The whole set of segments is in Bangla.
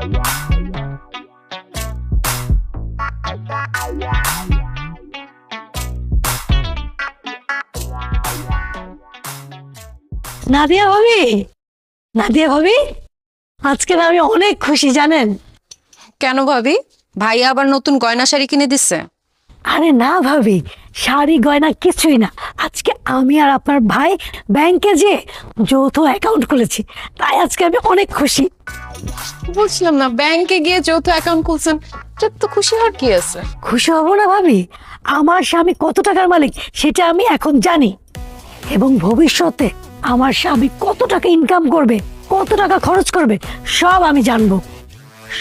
নাদিয়া ভাবি, নাদিয়া ভাবি, আজকে আমি অনেক খুশি জানেন। কেন ভাবি? ভাইয়া আবার নতুন গয়না শাড়ি কিনে দিচ্ছে? আরে না ভাবি, শাড়ি গয়না কিছুই না, আজকে আমি আর আপনার ভাই ব্যাংকে যে যৌথ অ্যাকাউন্ট খুলেছি, তাই আজকে আমি অনেক খুশি। বুঝলাম না, ব্যাংকে গিয়ে যৌথ অ্যাকাউন্ট খুলছেন, তো খুশি হওয়ার কি আছে? খুশি হব না ভাবি? আমার স্বামী কত টাকার মালিক সেটা আমি এখন জানি, এবং ভবিষ্যতে আমার স্বামী কত টাকা ইনকাম করবে, কত টাকা খরচ করবে, সব আমি জানবো।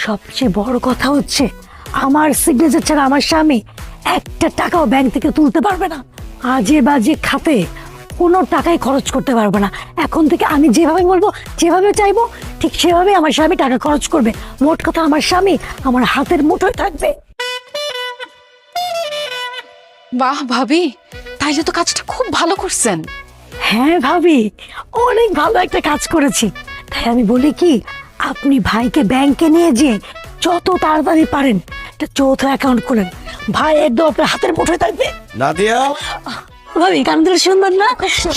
সবচেয়ে বড় কথা হচ্ছে, আমার সিগনেচার ছাড়া আমার স্বামী একটা টাকাও ব্যাংক থেকে তুলতে পারবে না। আজে বাজে খাতে কোনো টাকাই খরচ করতে পারবে না। এখন থেকে আমি যেভাবে বলবো, যেভাবে চাইবো, ঠিক সেভাবে আমার স্বামী টাকা খরচ করবে। মোট কথা, আমার স্বামী আমার হাতের মুঠোয় থাকবে। বাহ ভাবি, তাইলে তো কাজটা খুব ভালো করছেন। হ্যাঁ ভাবি, অনেক ভালো একটা কাজ করেছি। তাই আমি বলি কি, আপনি ভাইকে ব্যাংকে নিয়ে যেয়ে যত তাড়াতাড়ি পারেন একটা যৌথ অ্যাকাউন্ট খুলেন। ভাই একদম আপনার হাতের মুঠোয় থাকবে। নাদিয়া, ভাবি কান দিলে সুন্দর না?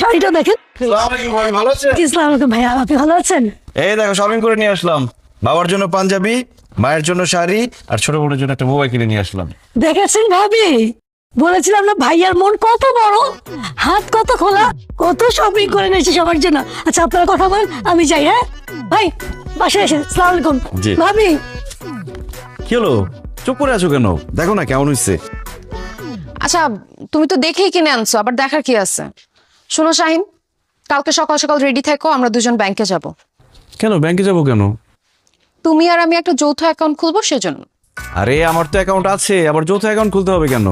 শাড়িটা দেখেন। আসসালামু আলাইকুম ভাই, ভালো আছেন? ইসলাম আলাইকুম ভাইয়া, আপনি ভালো আছেন? এই দেখো শপিং করে নিয়ে আসলাম। বাবার জন্য পাঞ্জাবি, মায়ের জন্য শাড়ি, আর ছোট বোনের জন্য একটা মোবাইল কিনে নিয়ে আসলাম। দেখেছেন ভাবি, বলেছিলাম না ভাইয়ার মন কত বড়, হাত কত খোলা, কত শপিং করে নিয়েছে সবার জন্য। আচ্ছা আপনারা কথা বলেন, আমি যাই। হ্যাঁ ভাই, বাসায় এসে। আসসালামু আলাইকুম। জি। ভাবি, কি হলো, চুপ করে আছো কেন? দেখো না কেমন হয়েছে। আচ্ছা, তুমি তো দেখেই কিনে আনছো, আবার দেখার কি আছে? শোনো শাহিন, কালকে সকাল সকাল রেডি থেকো, আমরা দুজন ব্যাংকে যাব। কেন ব্যাংকে যাবো কেন? তুমি আর আমি একটা যৌথ অ্যাকাউন্ট খুলবো, সেজন্য। আরে আমার তো অ্যাকাউন্ট আছে, আবার যৌথ অ্যাকাউন্ট খুলতে হবে কেন?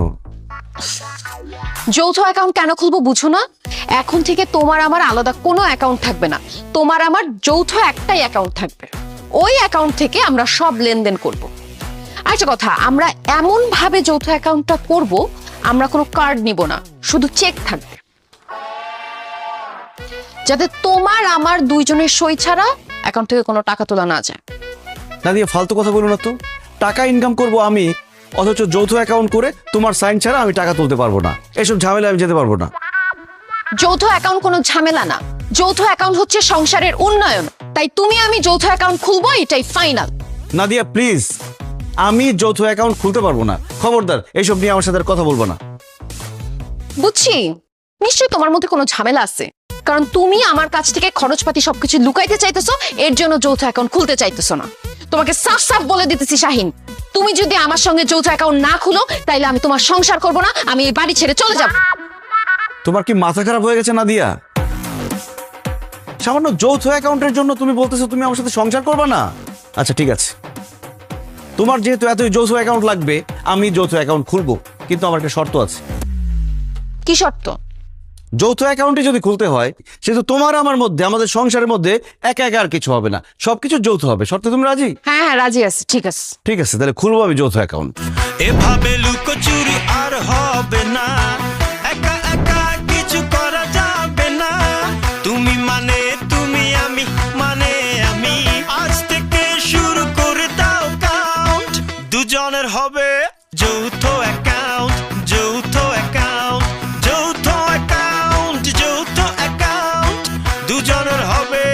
যৌথ অ্যাকাউন্ট কেন খুলবো বুঝো না? এখন থেকে তোমার আমার আলাদা কোনো অ্যাকাউন্ট থাকবে না, তোমার আমার যৌথ একটাই অ্যাকাউন্ট থাকবে। ওই অ্যাকাউন্ট থেকে আমরা সব লেনদেন করব। আরেকটা কথা, আমরা এমন ভাবে যৌথ অ্যাকাউন্টটা করব, আমরা কোনো কার্ড নিব না, শুধু চেক থাকবে, যাতে তোমার আমার দুইজনের সই ছাড়া অ্যাকাউন্ট থেকে কোনো টাকা তোলা না যায়। নাদিয়া ফালতু কথা বলো না তো। টাকা ইনকাম করব আমি, অথচ যৌথ অ্যাকাউন্ট করে তোমার সাইন ছাড়া আমি টাকা তুলতে পারবো না। এসব ঝামেলা আমি যেতে পারবো না। যৌথ অ্যাকাউন্ট কোনো ঝামেলা না, যৌথ অ্যাকাউন্ট হচ্ছে সংসারের উন্নয়ন। তাই তুমি আমি যৌথ অ্যাকাউন্ট খুলবো, এটাই ফাইনাল। নাদিয়া প্লিজ, আমি যৌথ অ্যাকাউন্ট খুলতে পারবো না। খবরদার এইসব নিয়ে আমার সাথে আর কথা বলবো না। বুঝছি, নিশ্চয়ই তোমার মধ্যে কোনো ঝামেলা আছে, কারণ তুমি আমার কাছ থেকে খরচপাতি সবকিছু লুকাইতে চাইতেছো, এর জন্য যৌথ অ্যাকাউন্ট খুলতে চাইতেছো না। তোমাকে সাফ সাফ বলে দিতেছি শাহিন, তুমি যদি আমার সঙ্গে যৌথ অ্যাকাউন্ট না খুলো, তাইলে আমি তোমার সংসার করব না, আমি এই বাড়ি ছেড়ে চলে যাব। তোমার কি মাথা খারাপ হয়ে গেছে নাদিয়া? সামান্য যৌথ অ্যাকাউন্টের জন্য তুমি বলতেছো তুমি আমার সাথে সংসার করবে না? আচ্ছা ঠিক আছে, তোমার যেহেতু এতই যৌথ অ্যাকাউন্ট লাগবে, আমি যৌথ অ্যাকাউন্ট খুলবো, কিন্তু আমার একটা শর্ত আছে। কি শর্ত? যৌথ অ্যাকাউন্টে যদি খুলতে হয়, সেহেতু তোমার আমার মধ্যে, আমাদের সংসারের মধ্যে একা একা আর কিছু হবে না, সবকিছু যৌথ হবে। শর্তে তুমি রাজি? হ্যাঁ হ্যাঁ, রাজি আছি। ঠিক আছে, ঠিক আছে, তাহলে খুলবো আমি যৌথ অ্যাকাউন্ট। এভাবে লুকোচুরি আর হবে না, একা একা কিছু করা যাবে না। তুমি মানে তুমি, আমি মানে আমি, আজ থেকে শুরু করে দাও কাউন্ট। দুজনের হবে যৌথ অ্যাকাউন্ট, যৌথ অ্যাকাউন্ট, যৌথ অ্যাকাউন্ট, যৌথ অ্যাকাউন্ট। দুজনের হবে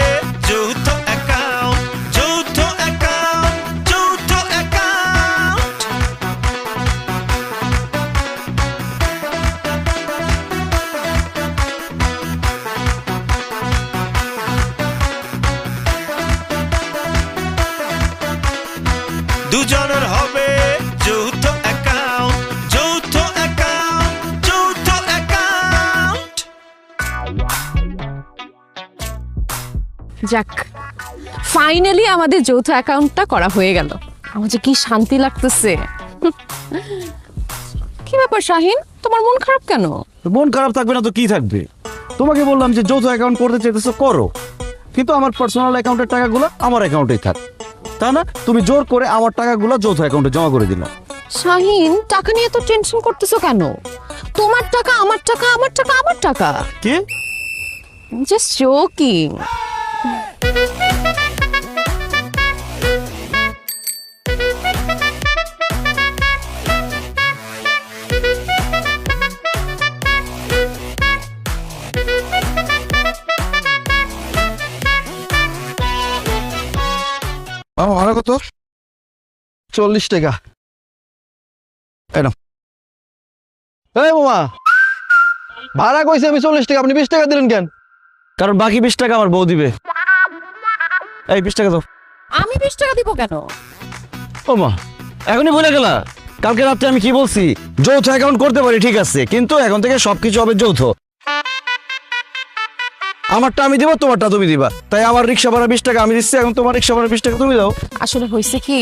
যৌথ অ্যাকাউন্ট, যৌথ অ্যাকাউন্ট, যৌথ অ্যাকাউন্ট। দুজনের হবে যৌথ অ্যাকাউন্ট, যৌথ অ্যাকাউন্ট, যৌথ অ্যাকাউন্ট। যাক, ফাইনালি আমাদের যৌথ অ্যাকাউন্টটা করা হয়ে গেল। আমার যে কি শান্তি লাগতেছে। কি ব্যাপার শাহিন, তোমার মন খারাপ কেন? মন খারাপ থাকবে না তো কি থাকবে? তোমাকে বললাম যে যৌথ অ্যাকাউন্ট করতে চাইতেছো করো, কিন্তু আমার পার্সোনাল অ্যাকাউন্টের টাকাগুলো আমার অ্যাকাউন্টেই থাক, তা না তুমি জোর করে আমার টাকাগুলো যৌথ অ্যাকাউন্টে জমা করে দিলাম। শাহিন, টাকা নিয়ে তো টেনশন করতেছো কেন? তোমার টাকা আমার টাকা, আমার টাকা আমার টাকা। কি? Just joking. মামা ভাড়া কত? 40 টাকা। এই মামা, ভাড়া কইছে আমি 40 টাকা, আপনি 20 টাকা দিলেন কেন? কারণ বাকি 20 টাকা আমার বউ দিবে। এই 20 টাকা দাও। আমি 20 টাকা দিব কেন? ও মা, এখনই বলে গেলা? কালকে রাত্রে আমি কি বলছি? যৌথ অ্যাকাউন্ট করতে পারি ঠিক আছে, কিন্তু এখন থেকে সবকিছু হবে যৌথ। আমারটা আমি দিব, তোমারটা তুমি দিবা। তাই আমার রিক্সা ভাড়া 20 টাকা আমি দিচ্ছি, এখন তোমার রিক্সা ভাড়া 20 টাকা তুমি দাও। আসলে হয়েছে কি,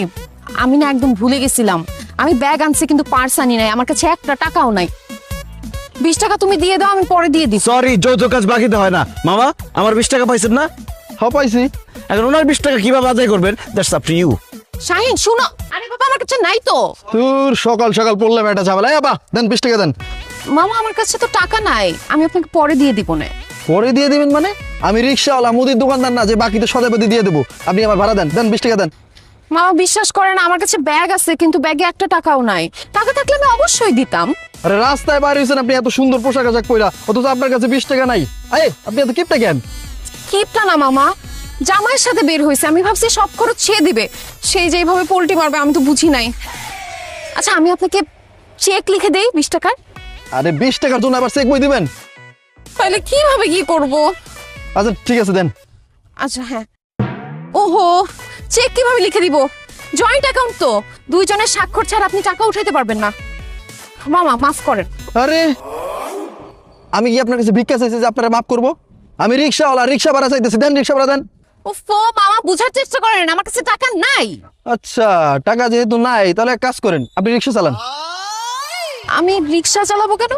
আমি না একদম ভুলে গেছিলাম। আমি ব্যাগ আনছি কিন্তু পার্স আনি নাই, আমার কাছে একটা টাকাও নাই। 20 টাকা তুমি দিয়ে দাও, আমি পরে দিয়ে দিই। সরি, যৌথ কাজ বাকিতে হয় না। মামা, আমার 20 টাকা পাইছেন না? হ্যাঁ পাইছি। এখন ওনার 20 টাকা কিভাবে আদায় করবেন, that's up to you. Shahin শুনো, আরে বাবা আমার কাছে নাই তো। তোর সকাল সকাল পড়লাম একটা ঝামেলা। বাবা দেন 20 টাকা দেন। মামা আমার কাছে তো টাকা নাই, আমি আপনাকে পরে দিয়ে দিব না। পরে দিয়ে দিবেন মানে? আমি রিক্সাওয়ালা, মুদির দোকানদার না যে বাকিতে সদাপতি দিয়ে দেবো। আপনি আমার ভাড়া দেন, দেন 20 টাকা দেন। মামা বিশ্বাস করেন, আমার কাছে ব্যাগ আছে কিন্তু ব্যাগে একটা টাকাও নাই। টাকা থাকলে আমি অবশ্যই দিতাম। আরে রাস্তায় বাইরে হয়েছেন আপনি এত সুন্দর পোশাক আশাক পরা, অথচ আপনার কাছে 20 টাকা নাই। আরে আপনি এত কিপটা কেন? কিপটা না মামা, জামাইয়ের সাথে বের হয়েছে, আমি ভাবছি সব খরচ ছেয়ে দিবে, সেই যেভাবে পোল্টি মারবে আমি তো বুঝি নাই। আচ্ছা আমি আপনাকে চেক লিখে দেই 20 টাকার। আরে 20 টাকার জন্য আবার চেক বই দিবেন? তাহলে কিভাবে কি করব? আচ্ছা ঠিক আছে দেন। আচ্ছা হ্যাঁ। ওহো, চেক কিভাবে লিখে দিব? জয়েন্ট অ্যাকাউন্ট তো, দুইজনের স্বাক্ষর ছাড়া আপনি টাকা উঠাইতে পারবেন না। মামা মাফ করেন। আরে আমি কি আপনার কাছে ভিক্ষা চাইছি যে আপনারা মাফ করবো? আমি রিক্সাওয়ালা, রিক্সা ভাড়া চাইতেছি, দেন রিক্সা ভাড়া দেন। ওফো মামা, বুঝার চেষ্টা করেন, আমার কাছে টাকা নাই। আচ্ছা টাকা যেহেতু নাই, তাহলে এক কাজ করেন, আপনি রিক্সা চালান। আমি রিক্সা চালাবো কেন?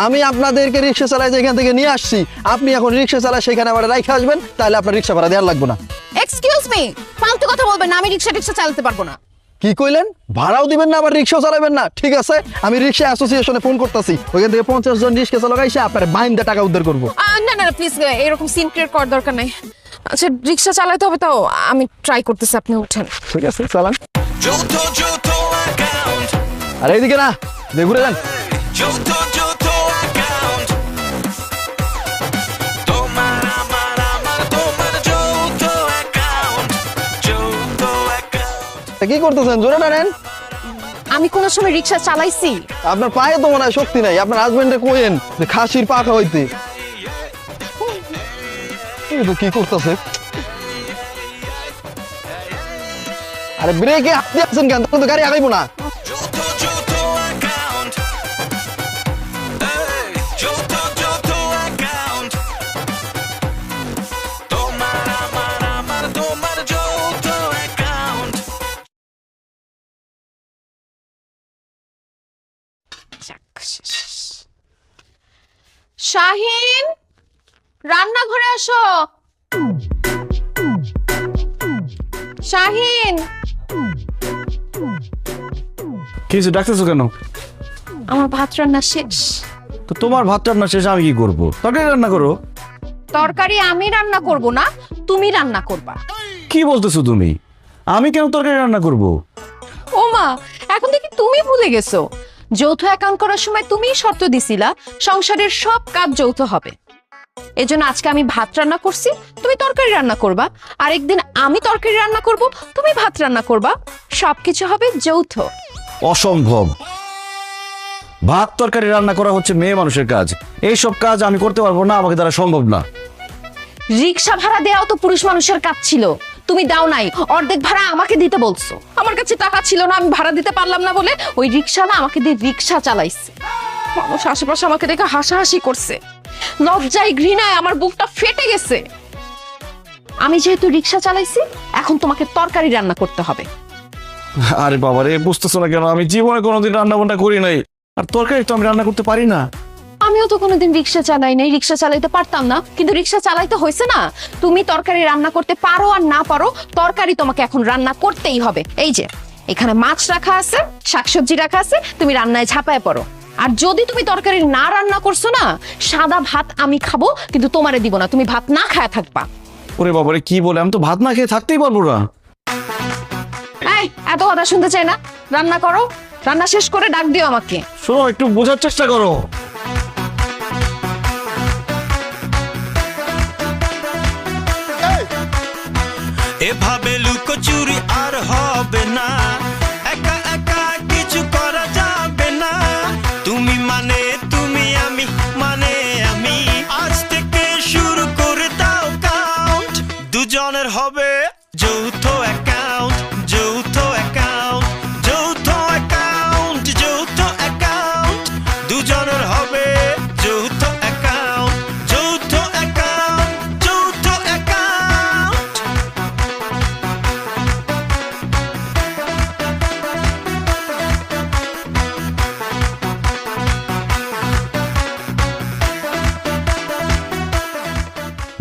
আমি আপনাদেরকে রিক্সা চালাই যেখান থেকে নিয়ে আসছি, আপনি এখন রিক্সা চালায় সেখানে আবার রাইখে আসবেন, তাহলে আপনার রিক্সা ভাড়া দেওয়ার লাগবে না। এক্সকিউজ মি, ফালতু কথা বলবেন না, আমি রিক্সা চালাতে পারবো না। কি কইলেন? ভাড়াও দিবেন না, আবার রিক্সাও চালাবেন না? ঠিক আছে, আমি রিক্সা অ্যাসোসিয়েশনে ফোন করতেছি, ওইখান থেকে 50 জন রিক্সা চালক এসে আপনার বাইন্দা টাকা উদ্ধার করবো। না না প্লিজ, এরকম সিন ক্রিয়েট করার দরকার নাই। আচ্ছা রিক্সা চালাতে হবে, তাও আমি ট্রাই করতেছি, আপনি উঠেন। ঠিক আছে চালান। যৌথ যৌথ অ্যাকাউন্ট, আরে এইদিকে না, ঘুরে যান। যৌথ যৌথ অ্যাকাউন্ট, তোমার আমার আমার তোমার যৌথ অ্যাকাউন্ট, যৌথ অ্যাকাউন্ট। কি করতেছেন? জোরে টানেন। আমি কোন সময় রিক্সা চালাইছি? আপনার পায়ে তো মনে হয় শক্তি নাই, আপনার হাজবেন্ডে কোয়েন যে খাসির পা খাওয়াইতে। কি করতেছে? আরে ব্রেকে হাত দিয়ে আছেন কেন? তখন তো গাড়ি আগাইবো না। যৌথ যৌথ অ্যাকাউন্ট, যৌথ যৌথ অ্যাকাউন্ট, তোমার আমার আমার তোমার যৌথ অ্যাকাউন্ট। শাহিন, রান্নাঘরে আসো। শাহিন, কিছু ডাকতেছো কেন? আমার ভাত রান্না শেষ। তো তোমার ভাত রান্না শেষ, আমি কি করবো? তরকারি রান্না করো। তরকারি আমি রান্না করব না, তুমি রান্না করবা। কি বলতেছো তুমি? আমি কেন তরকারি রান্না করব? ও মা, এখন দেখি তুমি ভুলে গেছো। যৌথ অ্যাকাউন্ট করার সময় তুমিই শর্ত দিছিলা সংসারের সব কাজ যৌথ হবে। এজন্য আজকে আমি ভাত রান্না করছি, তুমি তরকারি রান্না করবা। আরেকদিন আমি তরকারি রান্না করব, তুমি ভাত রান্না করবা। সবকিছু হবে যৌথ। অসম্ভব। ভাত তরকারি রান্না করা হচ্ছে মেয়ে মানুষের কাজ, এইসব কাজ আমি করতে পারবো না, আমাকে দ্বারা সম্ভব না। রিক্সা ভাড়া দেওয়াও তো পুরুষ মানুষের কাজ ছিল, তুমি দাও নাই। অর্ধেক ভাড়া আমাকে দিতে বলছো। আমার কাছে টাকা ছিল না, আমি ভাড়া দিতে পারলাম না বলে ওই রিক্সা না আমাকে দিয়ে রিক্সা চালাইছে। মানুষ আশেপাশে আমাকে দেখে হাসাহাসি করছে। লজ্জায় ঘৃণায় আমার বুকটা ফেটে গেছে। আমি যেহেতু রিক্সা চালাইছি, এখন তোমাকে তরকারি রান্না করতে হবে। আরে বাবা রে, বুঝতেছো না কেন? আমি জীবনে কোনোদিন রান্না বান্না করি নাই, আর তরকারি তো আমি রান্না করতে পারি না। আমিও তো কোনোদিন রিক্সা চালাই নাই, রিক্সা চালাইতে পারতাম না, কিন্তু রিক্সা চালাইতে হয়েছে না। তুমি তরকারি রান্না করতে পারো আর না পারো, তরকারি তোমাকে এখন রান্না করতেই হবে। এই যে এখানে মাছ রাখা আছে, শাকসবজি রাখা আছে, তুমি রান্নায় ঝাঁপায় পড়ো। আর যদি তুমি তরকারি না রান্না করছো না, সাদা ভাত আমি খাবো, কিন্তু তোমারে দিব না, তুমি ভাত না খায় থাকবা। ওরে বাবা রে, কি বলে? আমি তো ভাত না খেয়ে থাকতেই পারবো না। এই এত কথা শুনতে চাই না, রান্না করো। রান্না শেষ করে ডাক দিও আমাকে। শোনো, একটু বোঝার চেষ্টা করো। এভাবে লুকোচুরি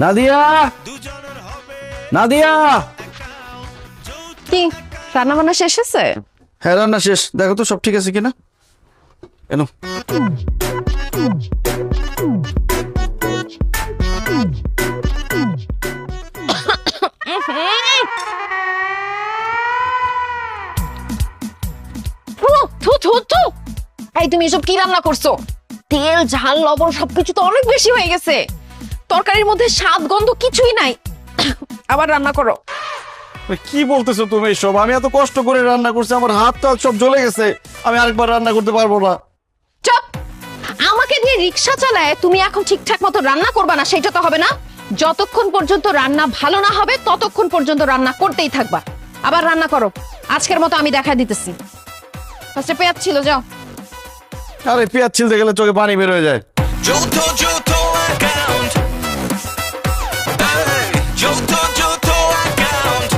নাদিয়া, নাদিয়া। কি রান্না বান্না শেষ হয়েছে? হ্যাঁ, রান্না শেষ। দেখো তো সব ঠিক আছে কিনা। এনো। এই তুমি এসব কি রান্না করছো? তেল ঝাল লবণ সবকিছু তো অনেক বেশি হয়ে গেছে। তরকারির মধ্যে স্বাদ গন্ধ কিছুই নাই। আবার রান্না করো। কি বলতেছো তুমি সব? আমি এত কষ্ট করে রান্না করছি, আমার হাত তো সব জ্বলে গেছে। আমি আরেকবার রান্না করতে পারবো না। চুপ! আমাকে দিয়ে রিকশা চালায় তুমি এখন ঠিকঠাক মতো রান্না করবা না, সেটা তো হবে না। যতক্ষণ পর্যন্ত রান্না ভালো না হবে ততক্ষণ পর্যন্ত রান্না করতেই থাকবা। আবার রান্না করো। আজকের মতো আমি দেখা দিতেছি। ফার্স্টে পেঁয়াজ ছিল, যাও। আরে পেঁয়াজ ছিলতে গেলে চোখে পানি বের হয়ে যায়। যৌথ যৌথ অ্যাকাউন্ট, যৌথ যৌথ অ্যাকাউন্ট,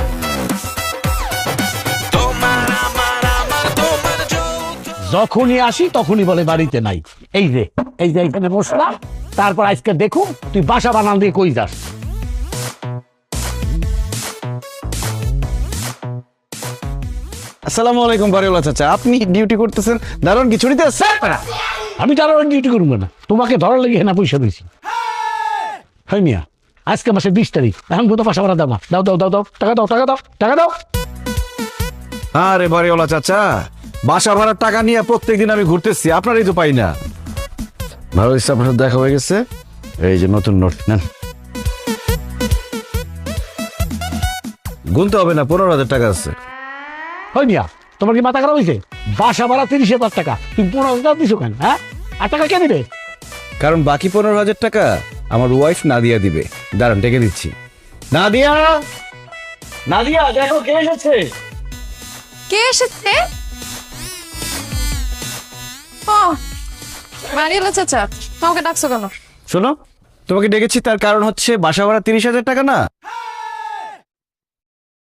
তোমার আমার তোমার যৌথ। যখনই আসি তখনই বলে বাড়িতে নাই। এই যে এখানে বসলাম, তারপর আজকে দেখো তুই বাসা বানান দিয়ে কই যাস। আসসালামু আলাইকুম বাড়িওয়ালা চাচা, আপনি ডিউটি করতেছেন? দারুণ কি ছুটিতে আসছে? আমি তার ডিউটি করবো না, তোমাকে ধরার লেগে না পয়সা দিয়েছি। হয় মিয়া, আজকে মাসের 20 তারিখ, এখন কোথাও বাসা ভাড়া দাও না। দাও দাও দাও দাও, টাকা দাও, টাকা দাও, টাকা দাও। আরে বাড়িওয়ালা চাচা, বাসা ভাড়ার টাকা নিয়ে প্রত্যেকদিন আমি ঘুরতেছি, আপনারই তো পাই না। ভালো ইচ্ছা, আপনার সাথে দেখা হয়ে গেছে। এই যে নতুন নোট নেন। গুনতে হবে না, 15,000 টাকা আছে। হয় মিয়া, তোমার কি মাথা খারাপ হয়েছে? বাসা ভাড়া 30,000 টাকা, তুমি 15,000 দিছো কেন? হ্যাঁ, আর টাকা কে দিবে? কারণ বাকি 15,000 টাকা আমার ওয়াইফ নাদিয়া দিবে। দাঁড়ান, ডেকে দিচ্ছি। নাদিয়া, নাদিয়া, দেখো কে এসেছে। কে এসেছে? ও মারিয়ালা চাচা, তোমাকে ডাকছো কেন? শোনো, তোমাকে ডেকেছি তার কারণ হচ্ছে বাসা ভাড়া 30,000 টাকা না,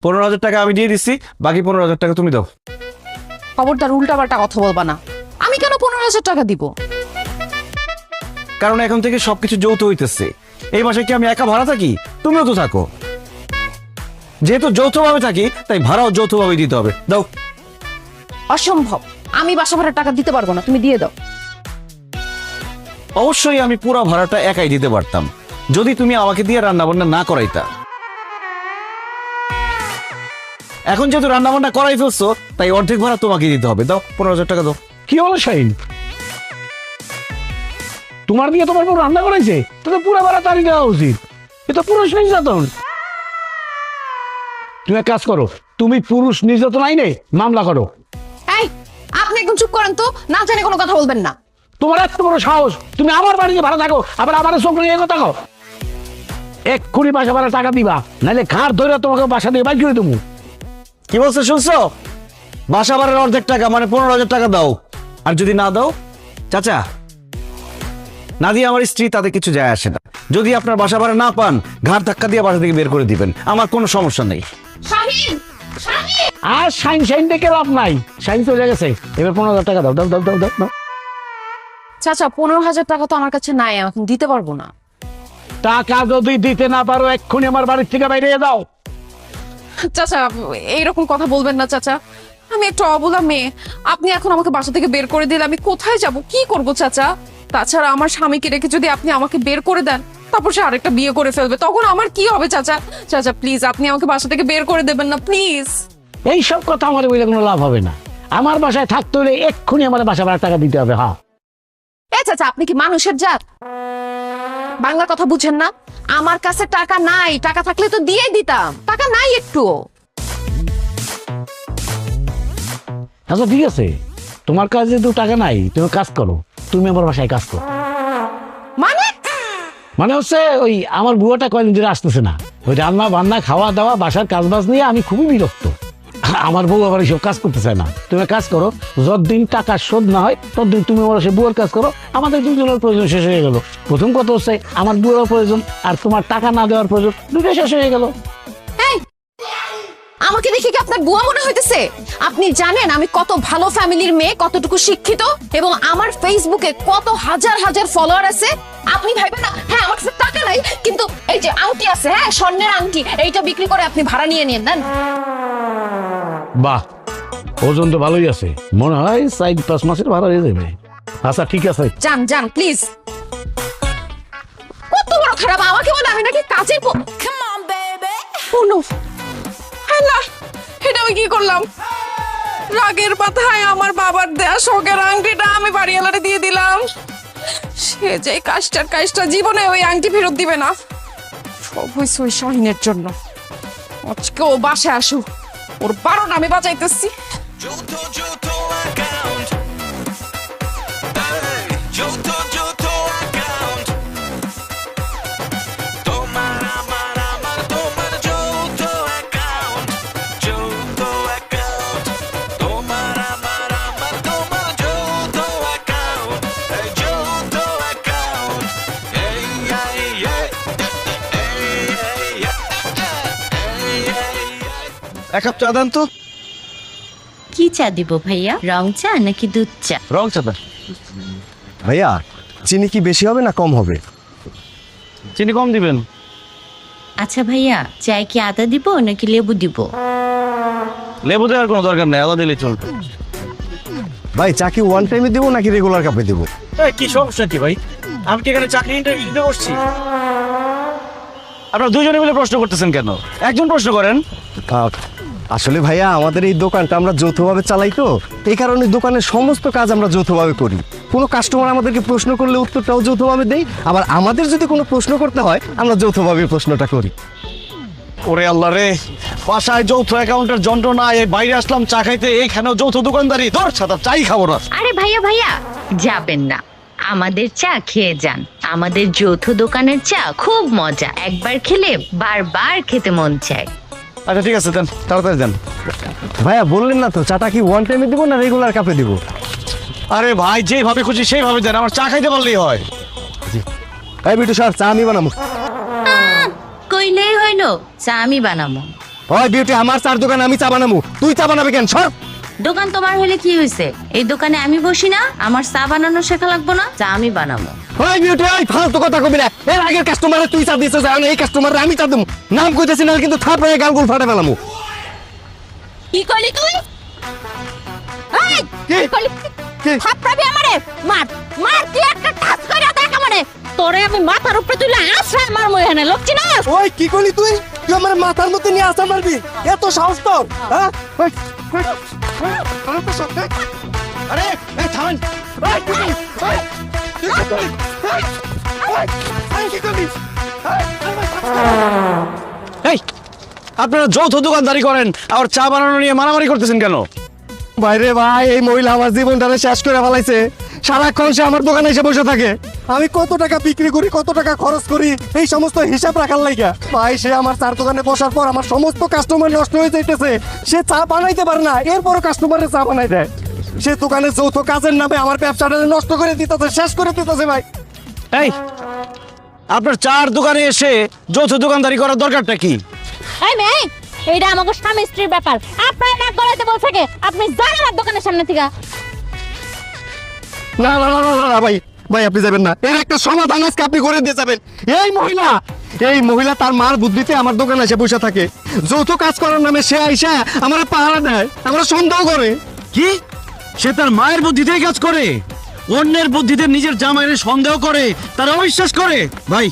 15,000 টাকা আমি দিয়ে দিচ্ছি, বাকি 15,000 টাকা তুমি দাও। খবরদার উল্টাপাল্টা কথা বলবা না। আমি কেন 15,000 টাকা দিব? কারণ এখন থেকে সবকিছু যৌথ হইতেছে। এই মাসে কি আমি একা ভাড়া থাকি? তুমিও তো থাকো। যেহেতু যৌথভাবে থাকি তাই ভাড়াও যৌথভাবে দিতে হবে। দাও। অসম্ভব, আমি বাসা ভাড়ার টাকা দিতে পারবো না, তুমি দিয়ে দাও। অবশ্যই আমি পুরো ভাড়াটা একাই দিতে পারতাম যদি তুমি আমাকে দিয়ে রান্না বান্না না করাইতা। এখন যেহেতু রান্না বান্না করাই ফেলছো তাই অর্ধেক ভাড়া তোমাকে দিতে হবে। দাও, 15,000 টাকা দাও। কি হলো শাহিন, তোমার দিয়ে তোমার বউ রান্না করাইছে? তোকে পুরো ভাড়া তাড়ি দেওয়া উচিত। এটা পুরুষ নির্যাতন। তুমি এক কাজ করো, তুমি পুরুষ নির্যাতন আইনে মামলা করো। এই, আপনি একদম চুপ করেন তো, না জানে কোনো কথা বলবেন না। তোমার এত বড় সাহস, তুমি আমার বাড়িতে ভাড়া থাকো, আবার আমার চোখ নিয়ে থাকো। এক্ষুনি বাসা ভাড়া টাকা দিবা, নাহলে ঘাড় ধরে তোমাকে বাসা দিয়ে বাইর করে দেবো। কি বলছো শুনছো? বাসা ভাড়ার অর্ধেক টাকা মানে 15,000 টাকা দাও। আর যদি না দাও, চাচা, নাদিয়া আমার স্ত্রী, তাতে কিছু যায় আসে না। যদি আপনার বাসা ভাড়া না পান, ঘাড় ধাক্কা দিয়ে বাসা থেকে বের করে দিবেন, আমার কোনো সমস্যা নেই। শাহিন, শাহিন! আর শাইন দেখে লাভ নাই, শাইন চলে গেছে। এবার 15,000 টাকা দাও, দাও দাও দাও দাও। চাচা, 15,000 টাকা তো আমার কাছে নাই, আমি এখন দিতে পারবো না। টাকা যদি দিতে না পারো, এক্ষুনি আমার বাড়ির থেকে বাইরে যাও। চাচা, এইরকম কথা বলবেন না চাচা। আমি একটা অবলা মেয়ে, আপনি এখন আমাকে বাসা থেকে বের করে দিলে আমি কোথায় যাব, কি করব চাচা? তাছাড়া আমার স্বামীকে রেখে যদি আপনি আমাকে বের করে দেন, তারপর সে আরেকটা বিয়ে করে ফেলবে, তখন আমার কি হবে চাচা? চাচা প্লিজ, আপনি আমাকে বাসা থেকে বের করে দেবেন না প্লিজ। এই সব কথা আমার বলে কোনো লাভ হবে না। আমার বাসায় থাকতে হলে এক্ষুনি আমার বাসা ভাড়া টাকা দিতে হবে। হ্যাঁ, এ চাচা, আপনি কি মানুষের জাত? বাংলা কথা বুঝেন না? আমার কাছে টাকা নাই, টাকা থাকলে তো দিয়েই দিতাম, টাকা নাই একটু। আচ্ছা ঠিক আছে, তোমার কাছে যেহেতু টাকা নাই, তুমি কাজ করো, তুমি আমার বাসায় কাজ করো। মানে মানে হচ্ছে ওই আমার বুয়াটা কয়দিন ধরে আসতেছে না, ওই রান্না বান্না খাওয়া দাওয়া বাসার কাজ বাজ নিয়ে আমি খুবই বিরক্ত। আমার বউ আবার এইসব কাজ করতে চায় না। তুমি কাজ করো, যতদিন টাকা শোধ না হয় ততদিন তুমি আমার সে বুয়ার কাজ করো। আমাদের দুজনের প্রয়োজন শেষ হয়ে গেল। প্রথম কথা হচ্ছে আমার বুয়ার প্রয়োজন আর তোমার টাকা না দেওয়ার প্রয়োজন, দুটো শেষ হয়ে গেল। এই, আমাকে দেখে কি আপনার বুয়া মনে হইতেছে? আপনি জানেন আমি কত ভালো ফ্যামিলির মেয়ে, কতটুকু শিক্ষিত, এবং আমার ফেসবুকে কত হাজার হাজার ফলোয়ার আছে। আপনি ভাইবেন না? হ্যাঁ, আমার কাছে টাকার নাই, কিন্তু এই যে আংটি আছে, হ্যাঁ স্বর্ণের আংটি, এইটা বিক্রি করে আপনি ভাড়া নিয়ে নেন। দেন। বাহ, ওজন তো ভালোই আছে, মনে হয় 4-5 মাসের ভাড়া হয়ে যাবে। আচ্ছা ঠিক আছে। যান যান প্লিজ। কত বড় খারাপ, আমাকে বলে আমি নাকি কাজের না, এটা আমি কি করলাম? রাগের মাথায় আমার বাবার দেয়া শখের আংটিটা আমি বাড়িওয়ালারে দিয়ে দিলাম। সে যে কাজটা জীবনে ওই আংটি ফেরত দিবে না। সব হয়েছে ওই শাহিনের জন্য। আজকে ও বাসায় আসুক, ওর 12টা আমি বাঁচাইতেছি। Joto Joto account. Hey, Joto Joto account. Tomar Joto account. Joto account. Tomar Joto account. Hey, Joto account. Hey, hey, hey. Hey, hey, hey. Hey, hey, hey. 1 cup চা দেন তো। কি চা দিব ভাইয়া, রং চা নাকি দুধ চা? রং চা দেন। ভাইয়া চিনি কি বেশি হবে না কম হবে? চিনি কম দিবেন। আচ্ছা ভাইয়া, চায় কি আদা দিব নাকি লেবু দিব? লেবু দেওয়ার কোনো দরকার নেই, আদা দিলে চলবে। ভাই চা কি ওয়ান টাইমে দেবো নাকি রেগুলার কাপে দেবো? কি সমস্যা কি ভাই? আমি কি এখানে চাকরি ইন্টারভিউ দিতে বসছি? আপনারা দুজনে মিলে প্রশ্ন করতেছেন কেন? একজন প্রশ্ন করেন। আসলে ভাইয়া আমাদের এই দোকানটা আমরা যৌথভাবে চালাই, তো এই কারণে দোকানের সমস্ত কাজ আমরা যৌথভাবে করি। কোনো কাস্টমার আমাদেরকে প্রশ্ন করলে উত্তরটাও যৌথভাবে দেই, আবার আমাদের যদি কোনো প্রশ্ন করতে হয় আমরা যৌথভাবে প্রশ্নটা করি। ওরে আল্লাহ রে, বাসায় যৌথ অ্যাকাউন্টের যন্ত্রণা, এই বাইরে আসলাম চা খাইতে, এইখানেও যৌথ দোকানদারি। ধর সাদা চাই খাবো না। আরে ভাইয়া যাবেন না, আমাদের চা খেয়ে যান। আমাদের যৌথ দোকানের চা খুব মজা, একবার খেলে বারবার খেতে মন চায়। আচ্ছা ঠিক আছে, দেন তাড়াতাড়ি দেন। ভাইয়া বললেন না তো চাটা কি ওয়ান টাইমে দিব না রেগুলার কাপে দিব? আরে ভাই যেভাবে খুশি সেইভাবে দেন, আমার চা খাইতে পারলেই হয়। এই বিটু স্যার চা আমি বানাবো। কইলেই হইলো, চা আমি বানাবো। ওই বিউটি আমার চার দোকানে আমি চা বানাবো, তুই চা বানাবে কেন? সর। দোকান তোমার হলে কি হয়েছে? এই দোকানে আমি বসি না? আমার চা বানানো শেখা লাগবো না? চা আমি বানাবো। ওই বিউটি ওই ফালতু কথা কবি না। এর আগের কাস্টমারে তুই চা দিছিস, এখন এই কাস্টমারে আমি চা দেবো। নাম কইতেছি না কিন্তু থাপড়ে গালগুল ফাটে ফেলামু। কি করলি তুই? এই, কি? করলি? কি? থাপড়াবি আমারে? মার মার, তুই একটা টাচ করে দেখ আমারে। তোরে আমি মাথার উপরে তুলে আছড়াই মারমু এখানে, লক্ষ্মী না? ওই কি করলি তুই? তুই আমার মাথার মধ্যে নিয়ে আসা মারবি? এত সাহস তোর? হ্যাঁ? আরে এই থামেন। এই আপনারা যৌথ দোকানদারি করেন, আর চা বানানো নিয়ে মারামারি করতেছেন কেন? বাইরে ভাই এই মহিলা আমার জীবনটারে শেষ করে ফেলাইছে। সারাক্ষণ সে আমার দোকানে এসে বসে থাকে। আমি কত টাকা বিক্রি করি, কত টাকা খরচ করি, এই সমস্ত হিসাব রাখার লাইগা ভাই সে আমার চার দোকানে বসার পর আমার সমস্ত কাস্টমার নষ্ট হয়ে যাইতেছে। সে চা বানাইতে পারে না, এরপরও কাস্টমারে চা বানাই দেয়। সে দোকানে যৌথ কাজের নামে আমার ব্যবসাটা নষ্ট করে দিতেছে, শেষ করে দিতেছে ভাই। এই আপনার চার দোকানে এসে যৌথ দোকানদারি করার দরকারটা কি? এই মেয়ে, এইটা আমাকে স্বামী স্ত্রীর ব্যাপার, আপনার নাক গলাইতে বলছে কে? আপনি যান আমার দোকানের সামনে থেকে। না না না না না ভাই, ভাই আপনি যাবেন না। এর একটা সমাধান আজকে আপনি করে দিয়ে যাবেন। এই মহিলা তার মার বুদ্ধিতে আমার দোকানে এসে বসে থাকে। যৌথ কাজ করার নামে সে আইসা আমার পাহারা দেয়, আমরা সন্দেহ করে। কি সে তার মায়ের বুদ্ধিতেই কাজ করে? অন্যের বুদ্ধিতে নিজের জামাইয়ের সন্দেহ করে, তারা অবিশ্বাস করে? ভাই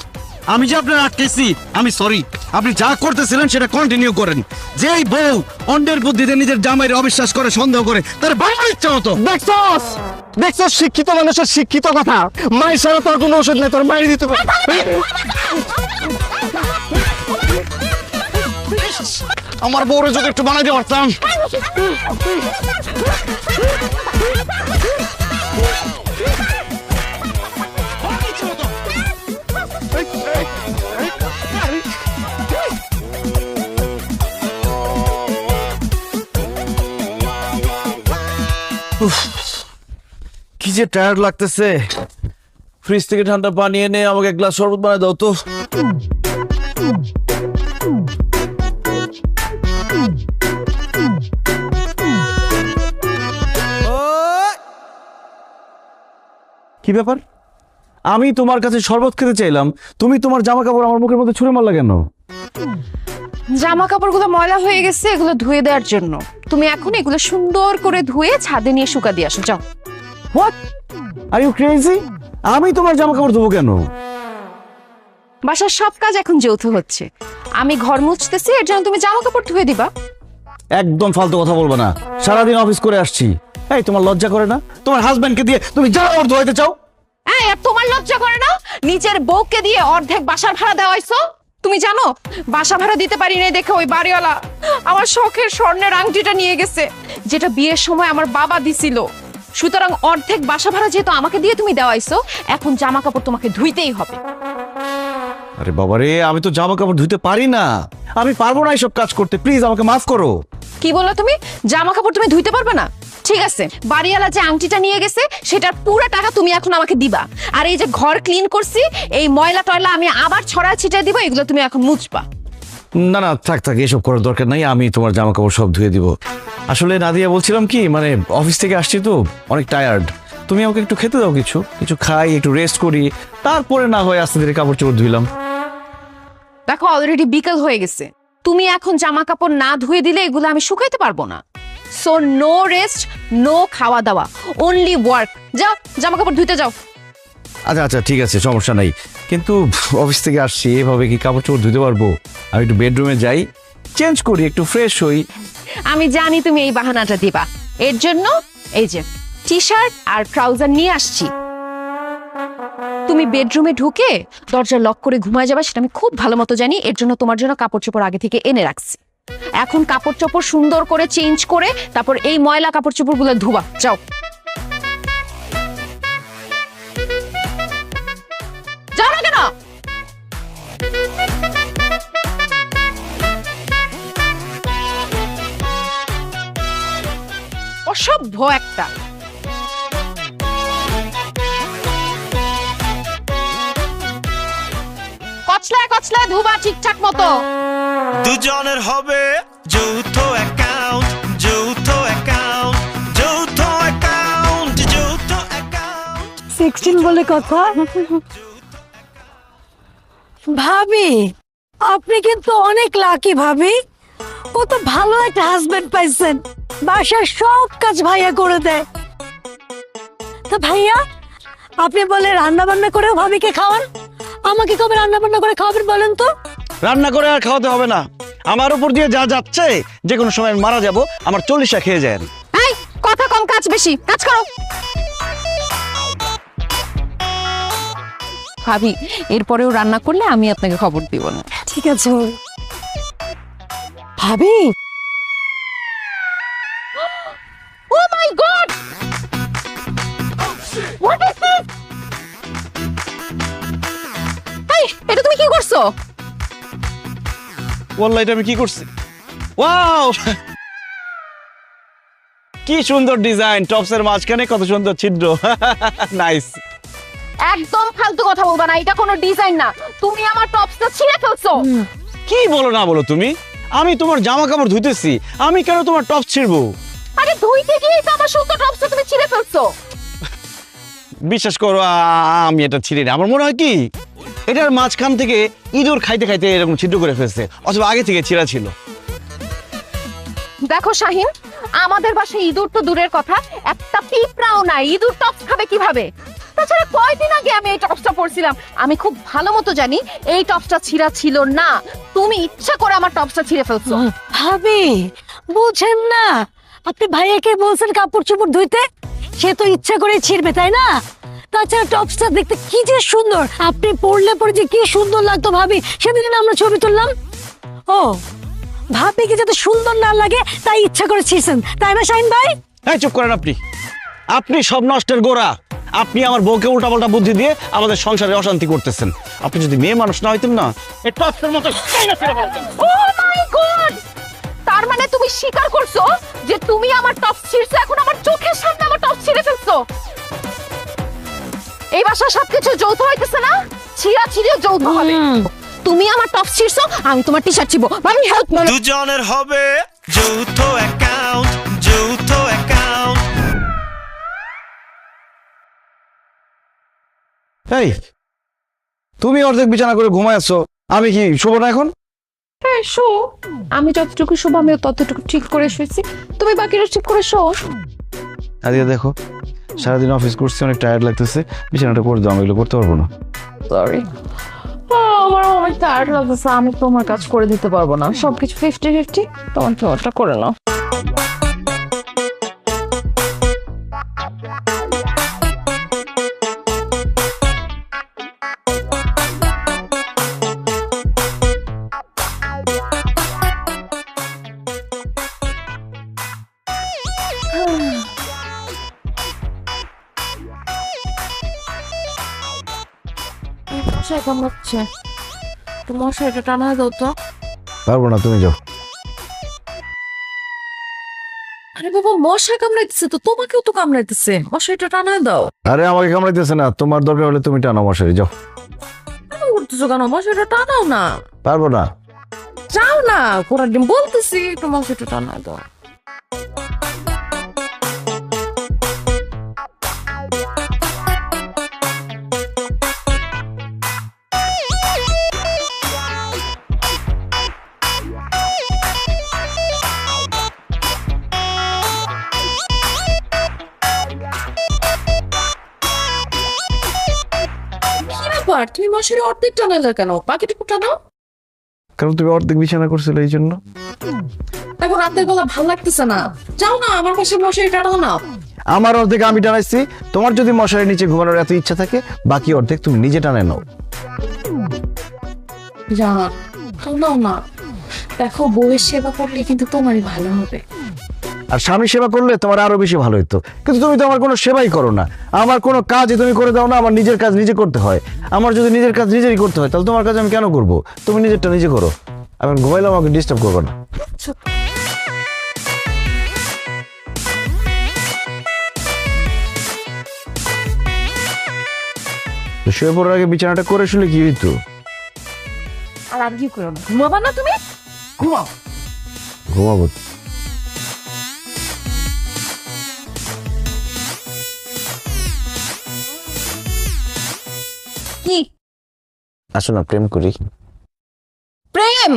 আমি যে আপনার আটকেছি, আমি সরি। আপনি যা করতেছিলেন সেটা কন্টিনিউ করেন। যেই বউ অন্যের বুদ্ধিতে নিজের জামাইয়ের অবিশ্বাস করে, সন্দেহ করে, তার বাবার ইচ্ছা মতো। দেখছস দেখছস শিক্ষিত মানুষের শিক্ষিত কথা। মায়ের সারা তোর কোনো ওষুধ নেই, তোর মায়ের দিতে পারে। আমার বউরে যদি একটু বানাইতে পারতাম। কি যে টায়ার্ড লাগতেছে। ফ্রিজ থেকে ঠান্ডা পানি এনে আমাকে এক গ্লাস শরবত বানায় দাও তো। কি ব্যাপার, আমি তোমার কাছে শরবত খেতে চাইলাম, তুমি তোমার জামা কাপড় আমার মুখের মধ্যে ছুঁড়ে মারলা কেন? জামা কাপড়গুলো ময়লা হয়ে গেছে, এগুলো ধুয়ে দেওয়ার জন্য। তুমি এখন এগুলো সুন্দর করে ধুয়ে ছাদে নিয়ে শুকা দিয়ে আসো, যাও। What, are you crazy? আমি তোমার জামা কাপড় ধোবো কেন? বাসার সব কাজ এখন যৌথ হচ্ছে, আমি ঘর মুছতেছি, এর জন্য তুমি জামা কাপড় ধুয়ে দিবা। একদম ফালতু কথা বলবো না, সারাদিন অফিস করে আসছি। এই তোমার লজ্জা করে না? তোমার হাজবেন্ডকে দিয়ে তুমি জামা কাপড় ধোয়াইতে চাও? এই, আর তোমার লজ্জা করে না? নিজের বউকে দিয়ে অর্ধেক বাসার ভাড়া দেওয়া হইছো। তুমি জানো বাসা ভাড়া দিতে পারি নাই দেখে ওই বাড়িওয়ালা আমার শখের স্বর্ণের আংটিটা নিয়ে গেছে, যেটা বিয়ের সময় আমার বাবা দিছিল। সুতরাং অর্ধেক বাসা ভাড়া যেহেতু আমাকে দিয়ে তুমি দেওয়াইছো, এখন জামা কাপড় তোমাকে ধুইতেই হবে। আরে বাবারে, আমি তো জামা কাপড় ধুইতে পারি না, আমি পারবো না এসব কাজ করতে, প্লিজ আমাকে মাফ করো। কি বললো তুমি? জামা কাপড় তুমি ধুইতে পারবে না? ঠিক আছে, বাড়িওয়ালা যে আংটিটা নিয়ে গেছে সেটার পুরো টাকা তুমি এখন আমাকে দিবা। আর এই যে ঘর ক্লিন করছি, এই ময়লা টয়লা আমি আবার ছড়ায় ছিটিয়ে দিব, এগুলো তুমি এখন মুছবা। না না, থাক থাক, এসব করার দরকার নাই, আমি তোমার জামা কাপড় সব ধুয়ে দিব। আসলে নাদিয়া বলছিলাম কি, মানে অফিস থেকে আসছি তো অনেক টায়ার্ড, তুমি আমাকে একটু খেতে দাও, কিছু কিছু খাই, একটু রেস্ট করি, তারপরে না হয় আস্তে ধীরে কাপড় চোপড় ধুইলাম। দেখো অলরেডি বিকেল হয়ে গেছে, তুমি এখন জামা কাপড় না ধুয়ে দিলে এগুলো আমি শুকাইতে পারবো না। সো নো রেস্ট, নো খাওয়া দাওয়া, অনলি ওয়ার্ক। যাও জামা কাপড় ধুইতে যাও। আচ্ছা আচ্ছা, ঠিক আছে, সমস্যা নাই, কিন্তু অফিস থেকে আসছি, এভাবে কি কাপড় চোপড় ধুতে পারবো? আমি একটু বেডরুমে যাই, চেঞ্জ করি, একটু ফ্রেশ হই। আমি জানি তুমি এই বাহানাটা দিবা, এর জন্য এই যে টি শার্ট আর ট্রাউজার নিয়ে আসছি। তুমি বেডরুমে ঢুকে দরজা লক করে ঘুমায় যাবে, সেটা আমি খুব ভালো মতো জানি, এর জন্য তোমার জন্য কাপড় চোপড় আগে থেকে এনে রাখছি। এখন কাপড় চোপড় সুন্দর করে চেঞ্জ করে তারপর এই ময়লা কাপড় চোপড় গুলো ধুবা, যাও। যাও না কেন? অসভ্য একটা। কচলায় কচলায় ধুবা ঠিকঠাক মতো। দুজনের হবে যৌথ অ্যাকাউন্ট, যৌথ অ্যাকাউন্ট, যৌথ অ্যাকাউন্ট, যৌথ অ্যাকাউন্ট। 16 বলে কথা। ভাবি, আপনি কিন্তু অনেক লাকি ভাবি, কত ভালো একটা হাজবেন্ড পাইছেন, বাসার সব কাজ ভাইয়া করে দেয়। তো ভাইয়া, আপনি বলে রান্না বান্না করেও ভাবিকে খাওয়ান, আমাকে কবে রান্না বান্না করে খাওয়াবেন বলেন তো? রান্না করে আর খাওয়াতে হবে না, আমার উপর দিয়ে যা যাচ্ছে যে কোনো সময় আমি মারা যাব, আমার 40টা খেয়ে যায়। এই কথা কম কাজ বেশি, কাজ করো। ভাবি, এরপরেও রান্না করলে আমি আপনাকে খবর দিব না। ঠিক আছে ভাবি। ও মাই গড, হোয়াট ইজ দিস? এই, এটা তুমি কি করছো? ওয়াল্লাহ, এটা আমি কি করছি? ওয়াও, কি সুন্দর ডিজাইন, টপসের মাঝখানে কত সুন্দর ছিদ্র, নাইস। একদম ফালতু কথা বলবা না, এটা কোনো ডিজাইন না, তুমি আমার টপসটা ছিঁড়ে ফেলছো। কি বলো না বলো তুমি? আমি তোমার জামা কাপড় ধুইতেছি, আমি কেন তোমার টপস ছিড়বো? আরে ধুইতে গিয়ে তো আমার সুন্দর টপসটা তুমি ছিঁড়ে ফেলছো। বিশ্বাস করো, আমি এটা ছিঁড়ি না, আমার মনে হয় কি এটার মাঝখান থেকে ইঁদুর খাইতে খাইতে এরকম ছিদ্র করে ফেলছে, অথবা আগে থেকে ছিঁড়া ছিল। দেখো শাহিন, আমাদের বাসায় ইঁদুর তো দূরের কথা, একটা পিঁপড়াও নাই, ইঁদুর টপস খাবে কিভাবে? তাছাড়া কয়দিন আগে আমি এই টপসটা পরছিলাম, আমি খুব ভালো মতো জানি এই টপসটা ছিঁড়া ছিল না, তুমি ইচ্ছা করে আমার টপসটা ছিঁড়ে ফেলছো। ভাবি, বুঝেন না, আপনি ভাইয়াকে বলছেন কাপড় চোপড় ধুইতে, সে তো ইচ্ছা করে ছিঁড়বে, তাই না? তাছাড়া টপসটা দেখতে কি যে সুন্দর, আপনি পরলে পরে যে কি সুন্দর লাগতো ভাবি, সেদিন না আমরা ছবি তুললাম। ও, ভাবিকে যাতে সুন্দর না লাগে তাই ইচ্ছা করে ছিঁড়ছেন, তাই না শাহিন ভাই? হ্যাঁ, চুপ করেন আপনি, আপনি সব নষ্টের গোড়া। আপনি আমার বউকে উল্টাপাল্টা বুদ্ধি দিয়ে আমাদের সংসারে অশান্তি করতেছেন। আপনি যদি মেয়ে মানুষ না হইতেন না, এই টপসের মতো ও মাই গড, তার মানে তুমি স্বীকার করছো যে তুমি আমার টপস ছিঁড়ছো, এখন আমার চোখের সামনে আমার টপস ছিঁড়ে ফেলছো। এই বাসা সবকিছু যৌথ হইতেছে না, ছিঁড়া ছিঁড়িও যৌথ হবে। তুমি আমার টপস ছিঁড়ছো, আমি তোমার টি শার্ট ছিঁড়বো, আমি হেল্প করব। দুজনের হবে যৌথ অ্যাকাউন্ট, যৌথ অ্যাকাউন্ট। এই তুমি অর্ধেক বিছানা করে ঘুমায় আছো, আমি কি শোবো না এখন? হ্যাঁ শো, আমি যতটুকু শোবো আমি ততটুকু ঠিক করে শুয়েছি, তুমি বাকিটা ঠিক করে শো। আজকে দেখো সারাদিন অফিস করছি, অনেক টায়ার্ড লাগতেছে, বিছানাটা করে দাও, আমি এগুলো করতে পারবো না। সরি, আমার অনেক টায়ার্ড লাগতেছে, আমি তোমার কাজ করে দিতে পারবো না, সবকিছু 50-50, তোমার ওটা করে নাও। মশাই কামড়াচ্ছে, তো মশাইটা টানা দাও তো। পারবো না, তুমি যাও। আরে বাবা, মশা কামড়াইতেছে তো, তোমাকেও তো কামড়াইতেছে, মশাইটা টানা দাও। আরে আমাকে কামড়াইতেছে না, তোমার দরকার হলে তুমি টানো মশারি, যাও। কেন করতেছো কেন? মশাইটা টানাও না। পারবো না। যাও না, পুরা দিন বলতেছি একটু মশাইটা টানা দাও। তুমি মশারি অর্ধেক টানালে কেন? বাকিটুকু টানাও। কারণ তুমি অর্ধেক বিছানা করছিলে এই জন্য। এখন রাতের বেলা ভালো লাগতেছে না, যাও না আমার পাশে মশারি টানাও না। আমার অর্ধেক আমি টানাইছি, তোমার যদি মশারির নিচে ঘুমানোর এত ইচ্ছা থাকে, বাকি অর্ধেক তুমি নিজে টানায় নাও। টানাও না, দেখো বউয়ের সেবা করলে কিন্তু তোমারই ভালো হবে। আর স্বামী সেবা করলে তোমার আরো বেশি ভালো হতো, কিন্তু তুমি তো আমার কোনো সেবাই করো না, আমার কোনো কাজই তুমি করে দাও না। আমার নিজের কাজ নিজে করতে হয়, আমার যদি নিজের কাজ নিজেই করতে হয় তাহলে তোমার কাজ আমি কেন করবো? তুমি নিজেরটা নিজে করো, আমি ঘুমাইলে আমাকে ডিস্টার্ব করবে না। শুয়ে পড়ার আগে বিছানাটা করে শুলে কি হইতো? আর আর কি করো না, ঘুমাবা না তুমি? ঘুমাও। ঘুমাবো। কি আসো না প্রেম করি। প্রেম?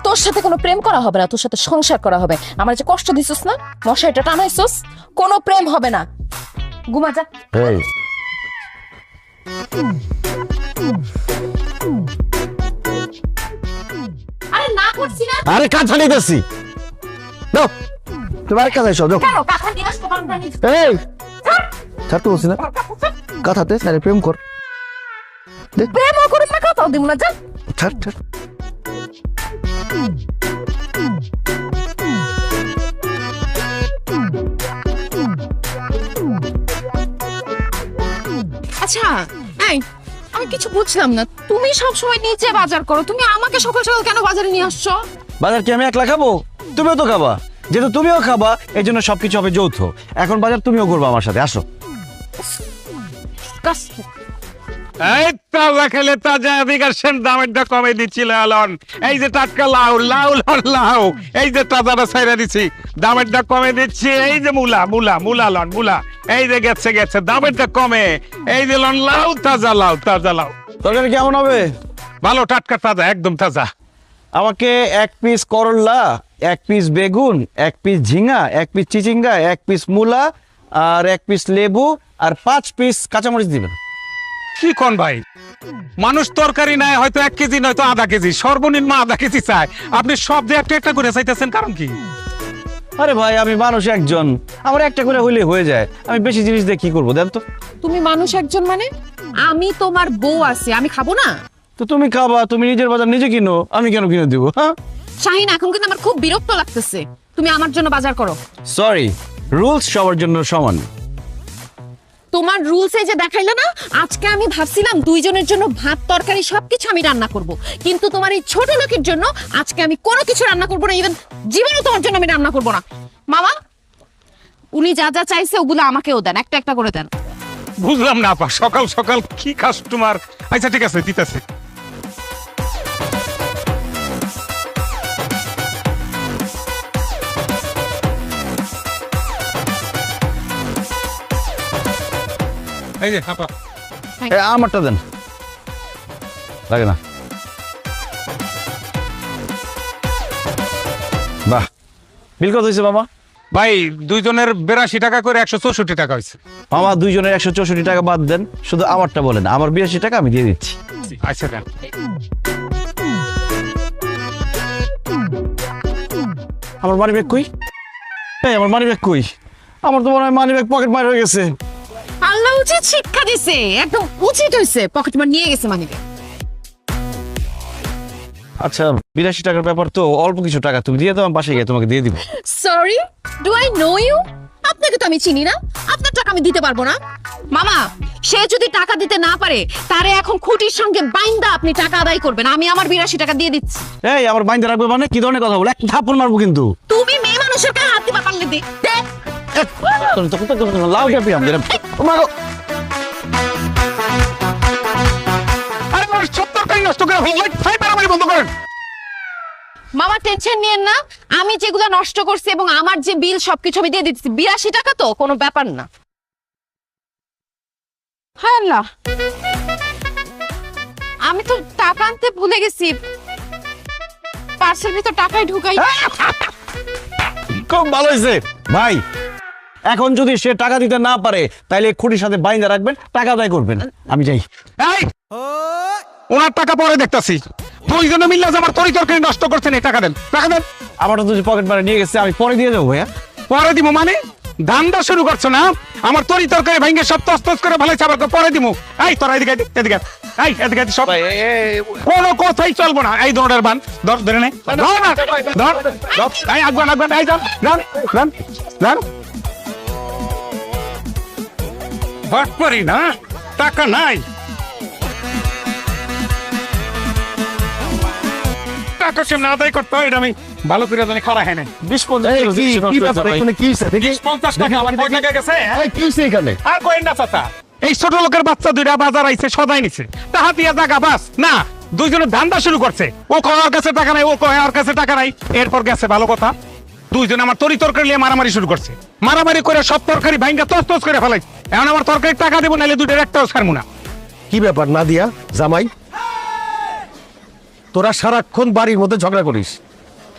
তোর সাথে কোনো প্রেম করা হবে না, তোর সাথে সংসার করা হবে। আমার যে কষ্ট দিছিস না, মশাইটা টানাইছিস, কোনো প্রেম হবে না। ঘুমা যা। এই আরে না করছি না। আরে কাঁথা নিতেছি, দাও তোমার কাছে এসো, দাও। কেন কাঁথা নিয়ে আসতে পারবো না? এই ছাড় তো বলছি না, কাঁথাতে আরে প্রেম কর। প্রেমও করিস না, কাঁথাও দিব না, যা। ছাড় ছাড়। আচ্ছা এই, আমি কিছু বুঝলাম না, তুমি সব সময় নিচে বাজার করো, তুমি আমাকে সকাল সকাল কেন বাজারে নিয়ে আসছো? বাজার কি আমি একলা খাবো? তুমিও তো খাবা, যেহেতু তুমিও খাবা এই জন্য সবকিছু হবে যৌথ। এখন বাজার তুমিও করবো আমার সাথে, আসো। এই তাজা খেলে তাজা বিকাশের দামেরটা কমে দিচ্ছিল আলন। এই যে টাটকা লাউ, লাউ লন লাউ, এই যে তাজাটা ছাইরা দিচ্ছি, দামেরটা কমে দিচ্ছি। এই যে মূলা মূলা মূলা লন মূলা, এই যে গেছে গেছে দামেরটা কমে। এই যে লন লাউ, তাজা লাউ তাজা লাউ। তরকারি কেমন হবে? ভালো, টাটকা তাজা, একদম তাজা। আমাকে 1 পিস করলা, 1 পিস বেগুন, 1 পিস ঝিঙা, 1 পিস চিচিঙ্গা, 1 পিস মূলা, আর 1 পিস লেবু, আর 5 পিস কাঁচামরিচ দিবেন। কি কোন ভাই, মানুষ তরকারি নাই হয়তো 1 কেজি নয়তো আধা কেজি, সর্বনিম্ন আধা কেজি চায়, আপনি সব দিয়ে একটা একটা করে চাইতেছেন, কারণ কি? আরে ভাই আমি মানুষ একজন, আমার একটা করে হইলে হয়ে যায়, আমি বেশি জিনিস দিয়ে কি করবো দেন তো? তুমি মানুষ একজন মানে? আমি তোমার বউ আছি, আমি খাবো না? তো তুমি খাবা, তুমি নিজের বাজার নিজে কিনো, আমি কেন কিনে দিব? হ্যাঁ শাহিন, এখন কিন্তু আমার খুব বিরক্ত লাগতেছে, তুমি আমার জন্য বাজার করো। সরি, রুলস সবার জন্য সমান। তোমার রুলসে যে দেখাইলে না, আজকে আমি ভাবছিলাম দুইজনের জন্য ভাত তরকারি সবকিছু আমি রান্না করব, কিন্তু তোমার এই ছোট লোকের জন্য আজকে আমি কোনো কিছু রান্না করব না, ইভেন জীবনও তোমার জন্য আমি রান্না করব না। মামা, উনি যা যা চাইছে ওগুলো আমাকেও দেন, একটা একটা করে দেন। বুঝলাম না আপা, সকাল সকাল কি কাস্টমার। আচ্ছা ঠিক আছে, দিতেছে। এই যে আপা আমারটা দেন, লাগে না। বাহ, বিল কত হয়েছে মামা? ভাই দুইজনের 82 টাকা করে 164 টাকা হয়েছে। মামা দুইজনের 164 টাকা বাদ দেন, শুধু আমারটা বলেন। আমার 82 টাকা আমি দিয়ে দিচ্ছি। আচ্ছা দেন। আমার মানি ব্যাগ কই? এই আমার মানি ব্যাগ কই? আমার তো মনে হয় মানি ব্যাগ পকেট মার হয়ে গেছে। আল্লাহ উচিত শিক্ষা দিছে, একদম উচিত হয়েছে, পকেট মার নিয়ে গেছে মানে। আচ্ছা 82 টাকার ব্যাপার তো, অল্প কিছু টাকা তুমি দিয়ে দাও, আমি বাসায় গিয়ে তোমাকে দিয়ে দিব। Sorry, do I know you? আপনাকে তো আমি চিনি না, আপনার টাকা আমি দিতে পারবো না। মামা, সে যদি টাকা দিতে না পারে তারে এখন খুঁটির সঙ্গে বাইন্দা আপনি টাকা আদায় করবেন। আমি আমার 82 টাকা দিয়ে দিচ্ছি। এই আমার বাইন্দা রাখবে মানে কি ধরনের কথা বলে? এক থাপ্পড় মারবো কিন্তু। তুমি মেয়ে মানুষের গায়ে হাত দিবা পারলে দে। লাউ খেপি আমি মারো। আরে আমার সব তরকারি নষ্ট করে ফেললেন, ভাই মারামারি বন্ধ করেন। মামা টেনশন নিয়েন না, আমি যেগুলো নষ্ট করছি এবং আমার যে বিল সবকিছু আমি দিয়ে দিচ্ছি। 82 টাকা তো কোনো ব্যাপার না। হায় আল্লাহ, আমি তো টাকা আনতে ভুলে গেছি। পার্সেল ভিতর টাকাই ঢুকাই। খুব ভালো হয়েছে ভাই। এখন যদি সে টাকা দিতে না পারে তাহলে খুঁটির সাথে বাইন্দা রাখবেন, টাকা আদায় করবেন। আমি যাই। এই ওনার টাকা পরে দেখতাছি। দুইজনে মিলে আমার তরকারি নষ্ট করছেন, এই টাকা দেন, টাকা দেন। আমারটা তো পকেট মারে নিয়ে গেছে, আমি পরে দিয়ে যাবো ভাইয়া। পরে দিব মানে? ধান্দা শুরু করছো না? আমার তরকারি ভাঙ্গে সব তস্তস করে ফেলাইছে, আবার পরে দিব। এই তোরা এদিকে এদিকে, এই এদিকে সব কোনো কথাই চলবো না। এই দৌড়ের বান ধর, ধরে নে, ধর না, ধর, এই আগবান আগবান, এই যান যান যান যান। বাট পারি না, টাকা নাই, টাকা সামনে আদায় করতে হয়। এটা আমি ভালো করে জানি, খরা হয় নাই। 50 টাকা আমার পকেটে গেছে। আর কই না চাচা, এই ছোট লোকের বাচ্চা দুইটা বাজার আইছে, সদাই নিছে, টাকা দিয়ে জায়গা বাস না। দুইজনে ধান্দা শুরু করছে, ও কয় ওর কাছে টাকা নাই, ও কয় ওর কাছে টাকা নাই। এরপর গেছে ভালো কথা, দুইজনে আমার তরকারি নিয়ে মারামারি শুরু করছে। মারামারি করে সব তরকারি ভাঙ্গা তস করে ফেলাই। এখন আমার তরকারি টাকা দেবো, নাইলে দুইটার একটাও ছাড়বো না। কি ব্যাপার না দিয়া জামাই, তোরা সারাক্ষণ বাড়ির মধ্যে ঝগড়া করিস,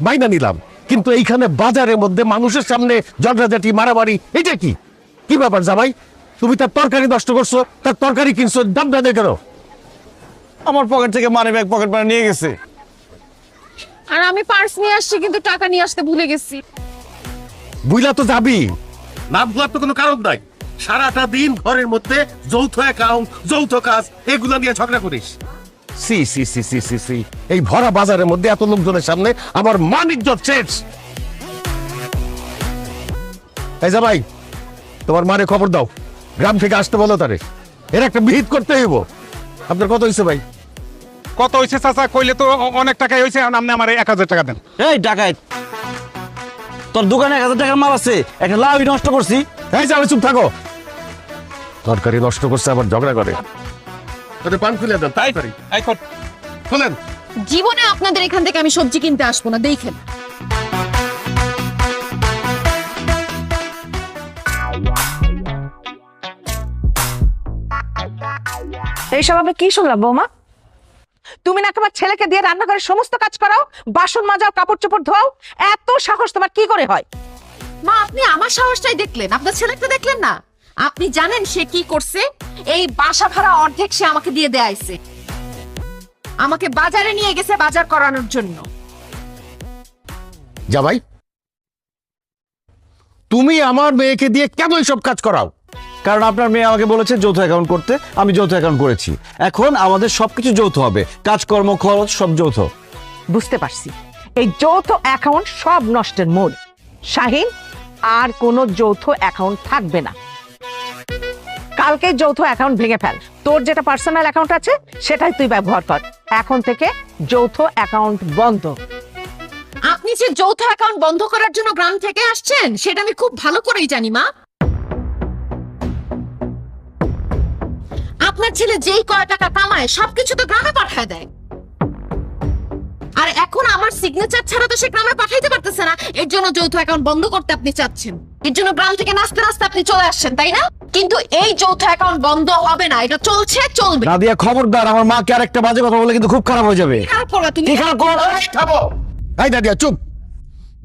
বাইনা নিলাম, কিন্তু এইখানে বাজারের মধ্যে মানুষের সামনে ঝগড়াঝাটি মারামারি, এটা কি? কি ব্যাপার জামাই, তুমি তার তরকারি নষ্ট করছো, তার তরকারি কিনছো, দাম না দিয়ে কেন? আমার পকেট থেকে মানি ব্যাগ পকেট মারে নিয়ে গেছে। আর আমি পার্স নিয়ে আসছি, কিন্তু টাকা নিয়ে আসতে ভুলে গেছি। বুইলা তো যাবি না, বুঝার তো কোনো কারণ নাই। সারাটা দিন ঘরের মধ্যে যৌথ অ্যাকাউন্ট, যৌথ কাজ, এগুলো নিয়ে ঝগড়া করিস। সি সি সি সি সি সি, এই ভরা বাজারের মধ্যে এত লোকজনের সামনে আমার মান ইজ্জত শেষ। এই যা ভাই, তোমার মারে খবর দাও, গ্রাম থেকে আসতে বলো তারে, এর একটা বিহিত করতে হইব। আপনার কত হয়েছে ভাই? কত হয়েছে চাচা কইলে তো অনেক টাকাই হয়েছে। আপনি আমার 1000 টাকা দেন। এই টাকায় তোর দোকানে 1000 টাকার মাল আছে, একটা লাউ নষ্ট করছি। এই যাবে, চুপ থাকো। তরকারি নষ্ট করছে, আবার ঝগড়া করে। তোদের পান খুলে দেন, তাই পারি খুলেন। জীবনে আপনাদের এখান থেকে আমি সবজি কিনতে আসবো না, দেখেন। এইসব আমি কি শুনলাম বৌমা? তুমি না তোমার ছেলেকে দিয়ে রান্নাঘরের সমস্ত কাজ করাও, বাসন মাজাও, কাপড় চোপড় ধোয়াও, এত সাহস তোমার কি করে হয়? মা, আপনি আমার সাহসটাই দেখলেন, আপনার ছেলেকে দেখলেন না? আপনি জানেন সে কি করছে? এই বাসা ভাড়া অর্ধেক সে আমাকে দিয়ে দেয়াইছে, আমাকে বাজারে নিয়ে গেছে বাজার করানোর জন্য। যা ভাই, তুমি আমার মেয়েকে দিয়ে কেন এইসব কাজ করাও? কারণ আপনার মেয়ে আমাকে বলেছে যৌথ অ্যাকাউন্ট করতে, আমি যৌথ অ্যাকাউন্ট করেছি। এখন আমাদের সবকিছু যৌথ হবে, কাজকর্ম, খরচ সব যৌথ। বুঝতে পারছি, এই যৌথ অ্যাকাউন্ট সব নষ্টের মূল। শাহিন, আর কোনো যৌথ অ্যাকাউন্ট থাকবে না। কালকে যৌথ অ্যাকাউন্ট ভেঙে ফেল, তোর যেটা পার্সোনাল অ্যাকাউন্ট আছে সেটাই তুই ব্যবহার কর। এখন থেকে যৌথ অ্যাকাউন্ট বন্ধ। আপনি যে যৌথ অ্যাকাউন্ট বন্ধ করার জন্য গ্রাম থেকে আসছেন সেটা আমি খুব ভালো করেই জানি মা। আপনার ছেলে যেই কয় টাকা কামায় সবকিছু তো গ্রামে পাঠায় দেয়, আর এখন আমার সিগনেচার ছাড়া তো সে গ্রামে পাঠাইতে পারতেছে না। এর জন্য যৌথ অ্যাকাউন্ট বন্ধ করতে আপনি চাচ্ছেন। এর জন্য গ্রাম থেকে নাচতে নাচতে আপনি চলে আসছেন, তাই না? কিন্তু এই যৌথ অ্যাকাউন্ট বন্ধ হবে না, এটা চলছে, চলবে। নাদিয়া খবরদার, আমার মাকে আরেকটা বাজে কথা বলে কিন্তু খুব খারাপ হয়ে যাবে। খারাপ করবা তুমি? কি খারাপ করবো? এই নাদিয়া চুপ।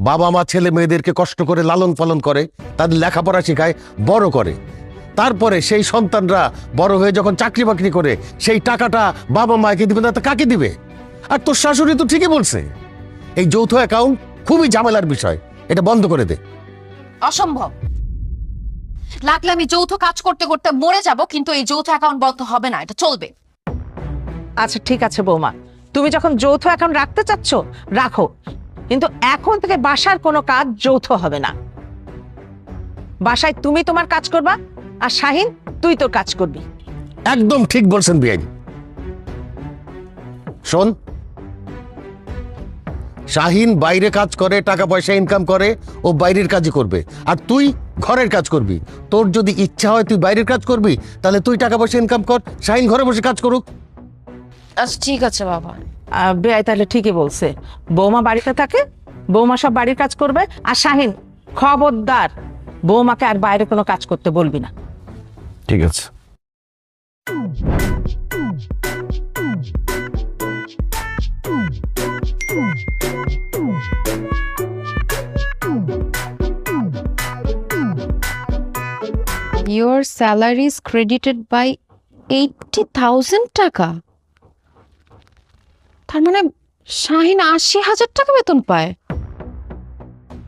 বাবা মা ছেলে মেয়েদেরকে কষ্ট করে লালন পালন করে, তাদের লেখাপড়া শেখায়, বড় করে, তারপরে সেই সন্তানরা বড় হয়ে যখন চাকরি বাকরি করে সেই টাকাটা বাবা মাকে দিবে না তো কাকে দিবে? আর তোর শাশুড়ি তো ঠিকই বলছে, এই যৌথ অ্যাকাউন্ট খুবই ঝামেলার বিষয়, এটা বন্ধ করে দে। অসম্ভব। লাগলে আমি যৌথ কাজ করতে করতে মরে যাব, কিন্তু এই যৌথ অ্যাকাউন্ট বন্ধ হবে না, এটা চলবে। আচ্ছা ঠিক আছে বৌমা, তুমি যখন যৌথ অ্যাকাউন্ট রাখতে চাচ্ছ রাখো, কিন্তু এখন থেকে বাসার কোনো কাজ যৌথ হবে না। বাসায় তুমি তোমার কাজ করবা, আর শাহিন তুই তোর কাজ করবি। একদম ঠিক বলছেন বিআইন। শোন, শাহিন বাইরে কাজ করে, টাকা পয়সা ইনকাম করে, ও বাইরের কাজই করবে, আর তুই ঘরের কাজ করবি। তোর যদি ইচ্ছা হয় তুই বাইরের কাজ করবি, তাহলে তুই টাকা পয়সা ইনকাম কর, শাহিন ঘরে বসে কাজ করুক। আচ্ছা ঠিক আছে বাবা। বেআই তাহলে ঠিকই বলছে, বৌমা বাড়িতে থাকে, বৌমা সব বাড়ির কাজ করবে, আর শাহিন খবরদার বৌমাকে আর বাইরে কোনো কাজ করতে বলবি না। ঠিক আছে। Your salary is credited by 80,000 টাকা। তার মানে শাহিন 80,000 টাকা বেতন পায়।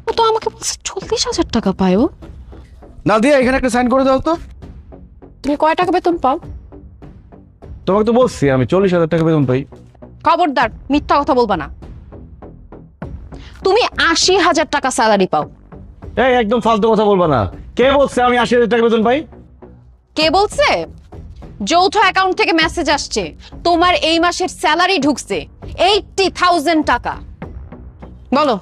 ও তো আমাকে বলছে 40,000 টাকা পায়। ও নাদিয়া, এখানে একটা সাইন করে দাও তো। তুমি কয় টাকা বেতন পাও? তোমাকে তো বলছি আমি 40,000 টাকা বেতন পাই। খবরদার মিথ্যা কথা বলবা না। তুমি 80,000 টাকা স্যালারি পাও। এই একদম ফালতু কথা বলবা না। কে বলছে আমি 80,000 টাকা বেতন পাই? কে বলছে? যৌথ অ্যাকাউন্ট থেকে মেসেজ আসছে তোমার এই মাসের স্যালারি ঢুকছে 80,000 টাকা। বলো,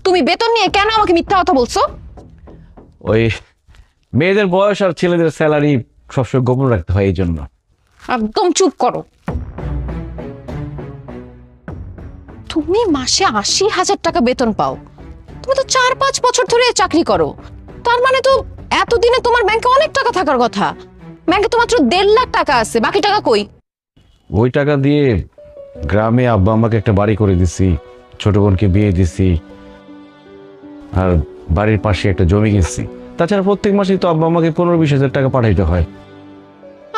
তুমি বেতন নিয়ে কেন আমাকে মিথ্যা কথা বলছো? ওই মেয়েদের বয়স আর ছেলেদের স্যালারি সবসময় গোপন রাখতে হয়, এই জন্য। একদম চুপ করো। তুমি মাসে 80,000 টাকা বেতন পাও, তুমি তো 4-5 বছর ধরে চাকরি করো, তার মানে তো এতদিনে তোমার ব্যাংকে অনেক টাকা থাকার কথা। ব্যাংকে তো মাত্র 1.5 লাখ টাকা আছে, বাকি টাকা কই? ওই টাকা দিয়ে গ্রামে আব্বা আমাকে একটা বাড়ি করে দিছি, ছোট বোনকে বিয়ে দিছি, আর বাড়ির পাশে একটা জমি কিনছি। তাছাড়া প্রত্যেক মাসেই তো আব্বা আমাকে 15-20,000 টাকা পাঠাইতে হয়।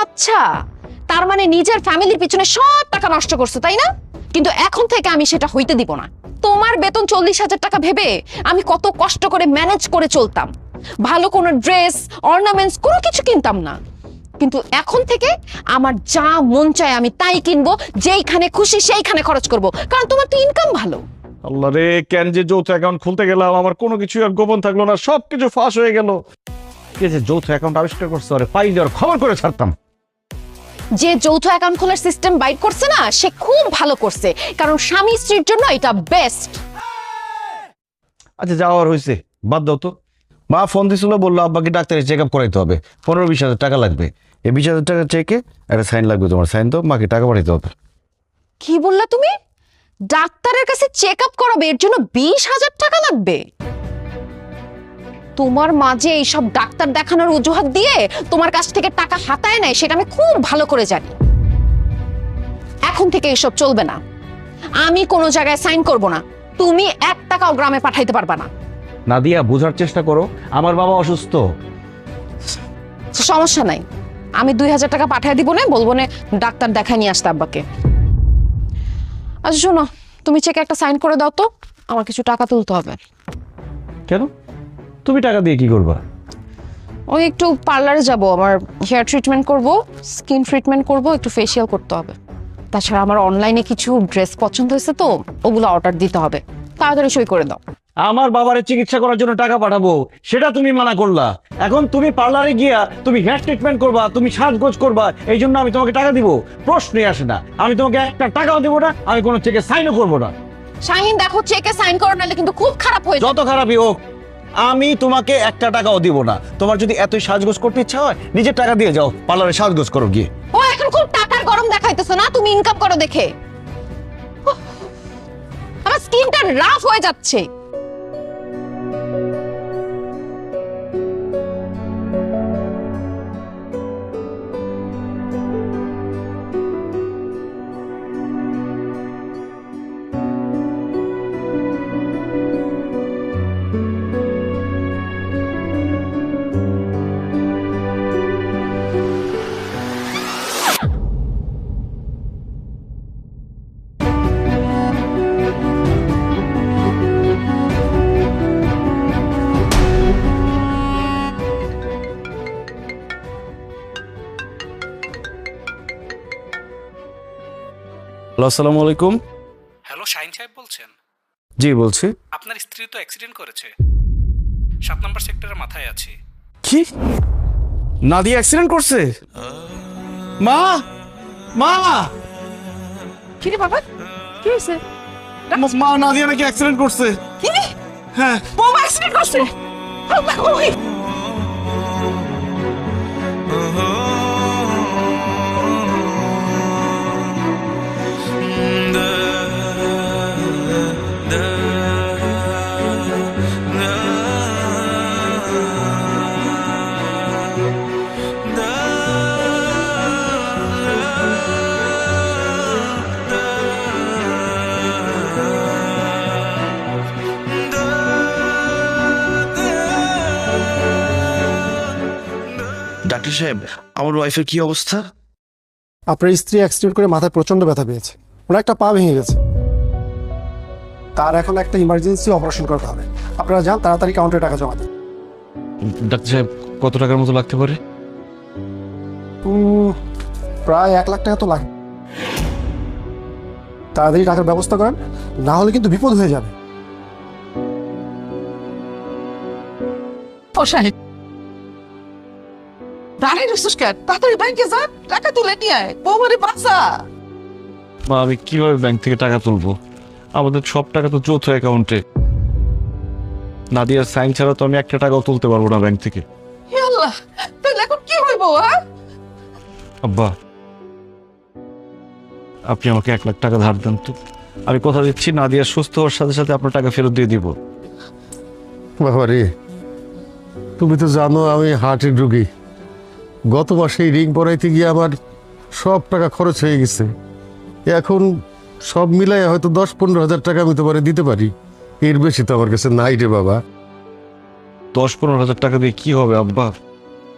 আচ্ছা, তার মানে নিজের ফ্যামিলির পিছনে সব টাকা নষ্ট করছো, তাই না? কিন্তু এখন থেকে আমি সেটা হইতে দিব না। তোমার বেতন 40,000 টাকা ভেবে আমি কত কষ্ট করে ম্যানেজ করে চলতাম, ভালো কোনো ড্রেস, অর্নামেন্টস কোনো কিছু কিনতাম না। কিন্তু এখন থেকে আমার যা মন চায় আমি তাই কিনবো, যেইখানে খুশি সেইখানে খরচ করব, কারণ তোমার তো ইনকাম ভালো। আল্লাহ রে, কেন যে যৌথ অ্যাকাউন্ট খুলতে গেলাম, আমার কোনো কিছু আর গোপন থাকলো না, সবকিছু ফাঁস হয়ে গেল। কে যে যৌথ অ্যাকাউন্ট আবিষ্কার করছে, আরে পাইলে আর খবর করে ছাড়তাম। যে যৌথ অ্যাকাউন্ট খোলার সিস্টেম বাইট করছে না, সে খুব ভালো করছে, কারণ স্বামী স্ত্রীর জন্য এটা বেস্ট। আচ্ছা যাওয়ার হয়েছে, বাদ দাও তো। মা ফোন দিছিল, বললো আব্বাকে ডাক্তারের চেক আপ করাইতে হবে, 15-20,000 টাকা লাগবে। এই 20,000 টাকা চেকে একটা সাইন লাগবে, তোমার সাইন তো মাকে টাকা পাঠাইতে হবে। কি বললা তুমি? ডাক্তারের কাছে চেক আপ করাবে, এর জন্য 20,000 টাকা লাগবে? তোমার মাঝে এইসব ডাক্তার দেখানোর অজুহাত দিয়ে তোমার কাছ থেকে টাকা হাতায় নেয়, সেটা আমি খুব ভালো করে জানি। এখন থেকে এসব চলবে না। আমি কোনো জায়গায় সাইন করব না, তুমি 1 টাকাও গ্রামে পাঠাইতে পারবা না। নাদিয়া, বোঝার চেষ্টা করো, আমার বাবা অসুস্থ। সমস্যা নাই, আমি 2,000 টাকা পাঠিয়ে দিব না, বলবো না ডাক্তার দেখায় নিয়ে আসতে আব্বাকে। আচ্ছা শোনো, তুমি চেকে একটা সাইন করে দাও তো, আমার কিছু টাকা তুলতে হবে। কেন? তুমি টাকা দিয়ে কি করবা? ওই একটু পার্লারে যাব, আমার হেয়ার ট্রিটমেন্ট করব, স্কিন ট্রিটমেন্ট করব, একটু ফেসিয়াল করতে হবে। তাছাড়া আমার অনলাইনে কিছু ড্রেস পছন্দ হয়েছে তো, ওগুলো অর্ডার দিতে হবে। তাড়াতাড়ি সই করে দাও। আমার বাবারে চিকিৎসা করার জন্য টাকা পাঠাবো, সেটা তুমি মানা করলা। এখন তুমি পার্লারে গিয়া তুমি হেয়ার ট্রিটমেন্ট করবা, তুমি সাজগোজ করবা, এই জন্য আমি তোমাকে টাকা দিব? প্রশ্নই আসে না। আমি তোমাকে একটা টাকাও দেবো না, আমি কোনো চেকে সাইনও করবো না। শাহিন দেখো, চেকে সাইন করো নাহলে কিন্তু খুব খারাপ হয়ে যাবে। যত খারাপই হোক, আমি তোমাকে একটা টাকাও দিব না। তোমার যদি এতই সাজগোজ করতে ইচ্ছা হয়, নিজের টাকা দিয়ে যাও, পার্লারে সাজগোজ করো গিয়ে। ও এখন খুব টাকার গরম দেখাইতেছো না, তুমি ইনকাম করো দেখে। আমার স্কিনটা রাফ হয়ে যাচ্ছে। হ্যালো, আসসালামু আলাইকুম। হ্যালো, শাহিন সাহেব বলছেন? জি বলছি। আপনার স্ত্রী তো অ্যাক্সিডেন্ট করেছে, 7 নম্বর সেক্টরের মাথায় আছে। কি? নাদিয়া অ্যাক্সিডেন্ট করছে? মা, মা, কি রে বাবা, কি হয়েছে? মা, নাদিয়া নাকি অ্যাক্সিডেন্ট করছে। কি? হ্যাঁ। বৌমা অ্যাক্সিডেন্ট করছে? আল্লাহ, ওই ডাক্তার সাহেব, আমার ওয়াইফের কি অবস্থা? আপনার স্ত্রী অ্যাক্সিডেন্ট করে মাথায় প্রচন্ড ব্যথা পেয়েছে, ওনার একটা পা ভেঙে গেছে, তার এখন একটা ইমার্জেন্সি অপারেশন করতে হবে। আপনারা যান, তাড়াতাড়ি কাউন্টারে টাকা জমা দেন। ডাক্তার সাহেব, কত টাকার মতো লাগতে পারে? প্রায় 1 লাখ টাকা তো লাগে। তাড়াতাড়ি টাকার ব্যবস্থা করেন, না হলে কিন্তু বিপদ হয়ে যাবে। ও সাহেব, দাঁড়াই রসুস কেন? তাড়াতাড়ি ব্যাংকে যা, টাকা তুলে নিয়ে আয়, বৌমারে বাঁচা। মা, আমি কিভাবে ব্যাংক থেকে টাকা তুলবো? আমাদের সব টাকা তো যৌথ অ্যাকাউন্টে। নাদিয়ার সাইন ছাড়া তো আমি একটা টাকাও তুলতে পারবো না ব্যাংক থেকে। হে আল্লাহ, তাহলে এখন কি হইব? আব্বা, আপনি আমাকে 1 লাখ টাকা ধার দেন তো। আমি কথা দিচ্ছি, নাদিয়া সুস্থ হওয়ার সাথে সাথে আপনার টাকা ফেরত দিয়ে দিব। বাবা রে, তুমি তো জানো আমি হার্টের রোগী। গত মাসে রিং পরাইতে গিয়ে আমার সব টাকা খরচ হয়ে গেছে। এখন সব মিলাই হয়তো 10-15 হাজার টাকা আমি তোমারে দিতে পারি, এর বেশি তো আমার কাছে নাই রে বাবা। 10-15 হাজার টাকা দিয়ে কি হবে আব্বা?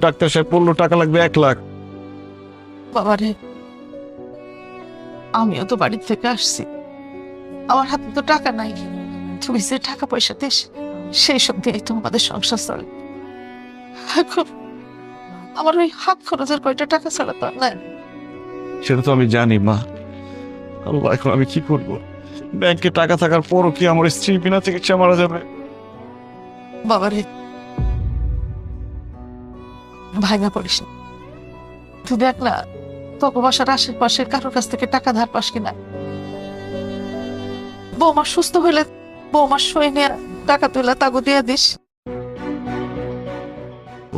ডাক্তার সাহেব বললো টাকা লাগবে 1 লাখ। বাবারে, আমিও তো বাড়ি থেকে আসছি, আমার হাতে তো টাকা নাই। তুমি যে টাকা পয়সা দিস, সেই সব দিয়ে তো আমাদের সংসার চলে। এখন আমার ওই হাত খরচের কয়টা টাকা ছাড়া তো আর নাই। সেটা তো আমি জানি মা। আল্লাহ, এখন আমি কি করব? ব্যাংকে টাকা থাকার পরও কি আমার স্ত্রী বিনা চিকিৎসা মারা যাবে? বাবারে, ভাঙা পড়িস না। তুই দেখ না, তোকে বাসার আশেপাশের কারোর কাছ থেকে টাকা ধার পাস কিনা। বৌমা সুস্থ হইলে বৌমার সই নিয়ে টাকা তুলে তাগো দিয়ে দিস।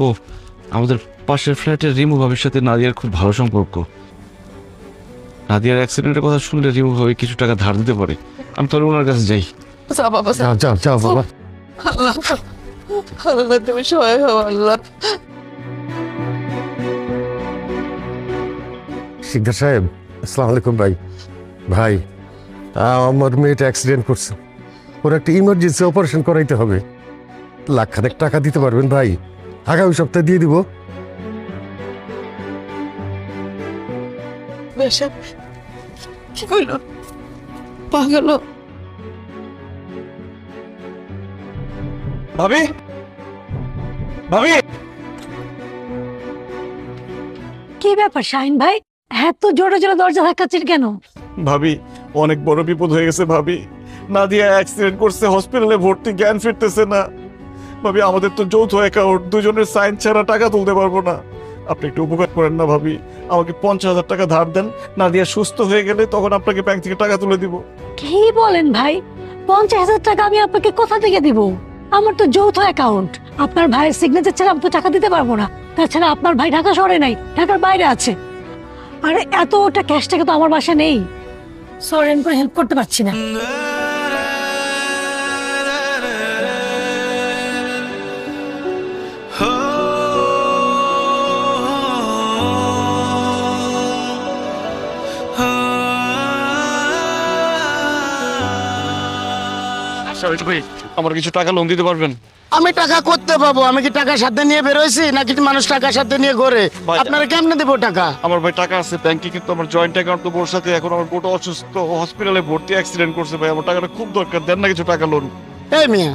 ও, আমাদের পাশের ফ্ল্যাটের রিমু ভাবির সাথে নাদিয়ার খুব ভালো সম্পর্ক। নাদিয়ার অ্যাক্সিডেন্টের কথা শুনলে রিমু ভাবি কিছু টাকা ধার দিতে পারে। আমি তাহলে ওনার কাছে যাই। যা বাবা, যা। যাও যাও যাও বাবা। আল্লাহ, আল্লাহ তুমি সহায় হও আল্লাহ। শিকদার সাহেব, আসসালামু আলাইকুম। ভাই ভাই, আমার মেয়েটা অ্যাক্সিডেন্ট করছে, ওর একটা ইমার্জেন্সি অপারেশন করাইতে হবে। 1 লাখ টাকা দিতে পারবেন ভাই? আগামী সপ্তাহে দিয়ে দিব। বেশা কি কইল? পাগল। ভাবি, ভাবি, কি ব্যাপার শাহিন ভাই, এত জোরে জোরে দরজা ধাক্কাচ্ছেন কেন? ভাবি, অনেক বড় বিপদ হয়ে গেছে ভাবি। নাদিয়া অ্যাক্সিডেন্ট করছে, হসপিটালে ভর্তি, জ্ঞান ফিরতেছে না। ভাবি, আমাদের তো যৌথ অ্যাকাউন্ট, দুজনের সাইন ছাড়া টাকা তুলতে পারবো না। আপনি একটু উপকার করেন না ভাবি, আমাকে 50,000 টাকা ধার দেন। নাদিয়া সুস্থ হয়ে গেলে তখন আপনাকে ব্যাংক থেকে টাকা তুলে দিব। কি বলেন ভাই? 50,000 টাকা আমি আপনাকে কোথা থেকে দিব? আমার তো যৌথ অ্যাকাউন্ট, আপনার ভাইয়ের সিগনেচার ছাড়া আমি তো টাকা দিতে পারবো না। তাছাড়া আপনার ভাই ঢাকা শহরে নাই, ঢাকার বাইরে আছে। আর এতটা ক্যাশ টাকা তো আমার বাসায় নেই। সরি, আমি হেল্প করতে পারছি না। আমার কিছু টাকা লোন দিতে পারবেন? আমি টাকা করতে পাবো? আমি কি টাকা সাথে নিয়ে বেরোইছি নাকি মানুষ টাকা সাথে নিয়ে ঘরে? আপনারা কেমনে দেবো টাকা? আমার ভাই টাকা আছে ব্যাংকে, কিন্তু আমার জয়েন্ট অ্যাকাউন্ট তো বোর সাথে। এখন আমার বোটা অসুস্থ, হসপিটালে ভর্তি, অ্যাক্সিডেন্ট করছে ভাই। আমার টাকাটা খুব দরকার, দেন না কিছু টাকা লোন। এই মিয়া,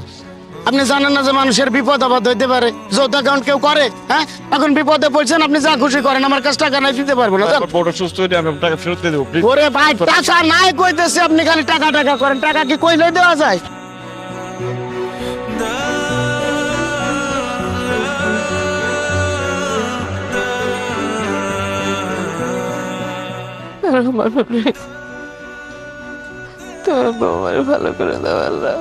আপনি জানেন না যে মানুষের বিপদ আপদ হইতে পারে? যৌথ অ্যাকাউন্ট কেউ করে? হ্যাঁ, এখন বিপদে পড়ছেন, আপনি যা খুশি করেন, আমার কাছে টাকা নাই, দিতে পারবো না। বড় সুস্থ হইলে আমি টাকা ফেরত দিয়ে দেবো। ওরে ভাই, টাকা নাই কইতেছে, আপনি খালি টাকা টাকা করেন। টাকা কি কইলে দেওয়া যায়? তোমার বৌমার ভালো করে দাও আল্লাহ।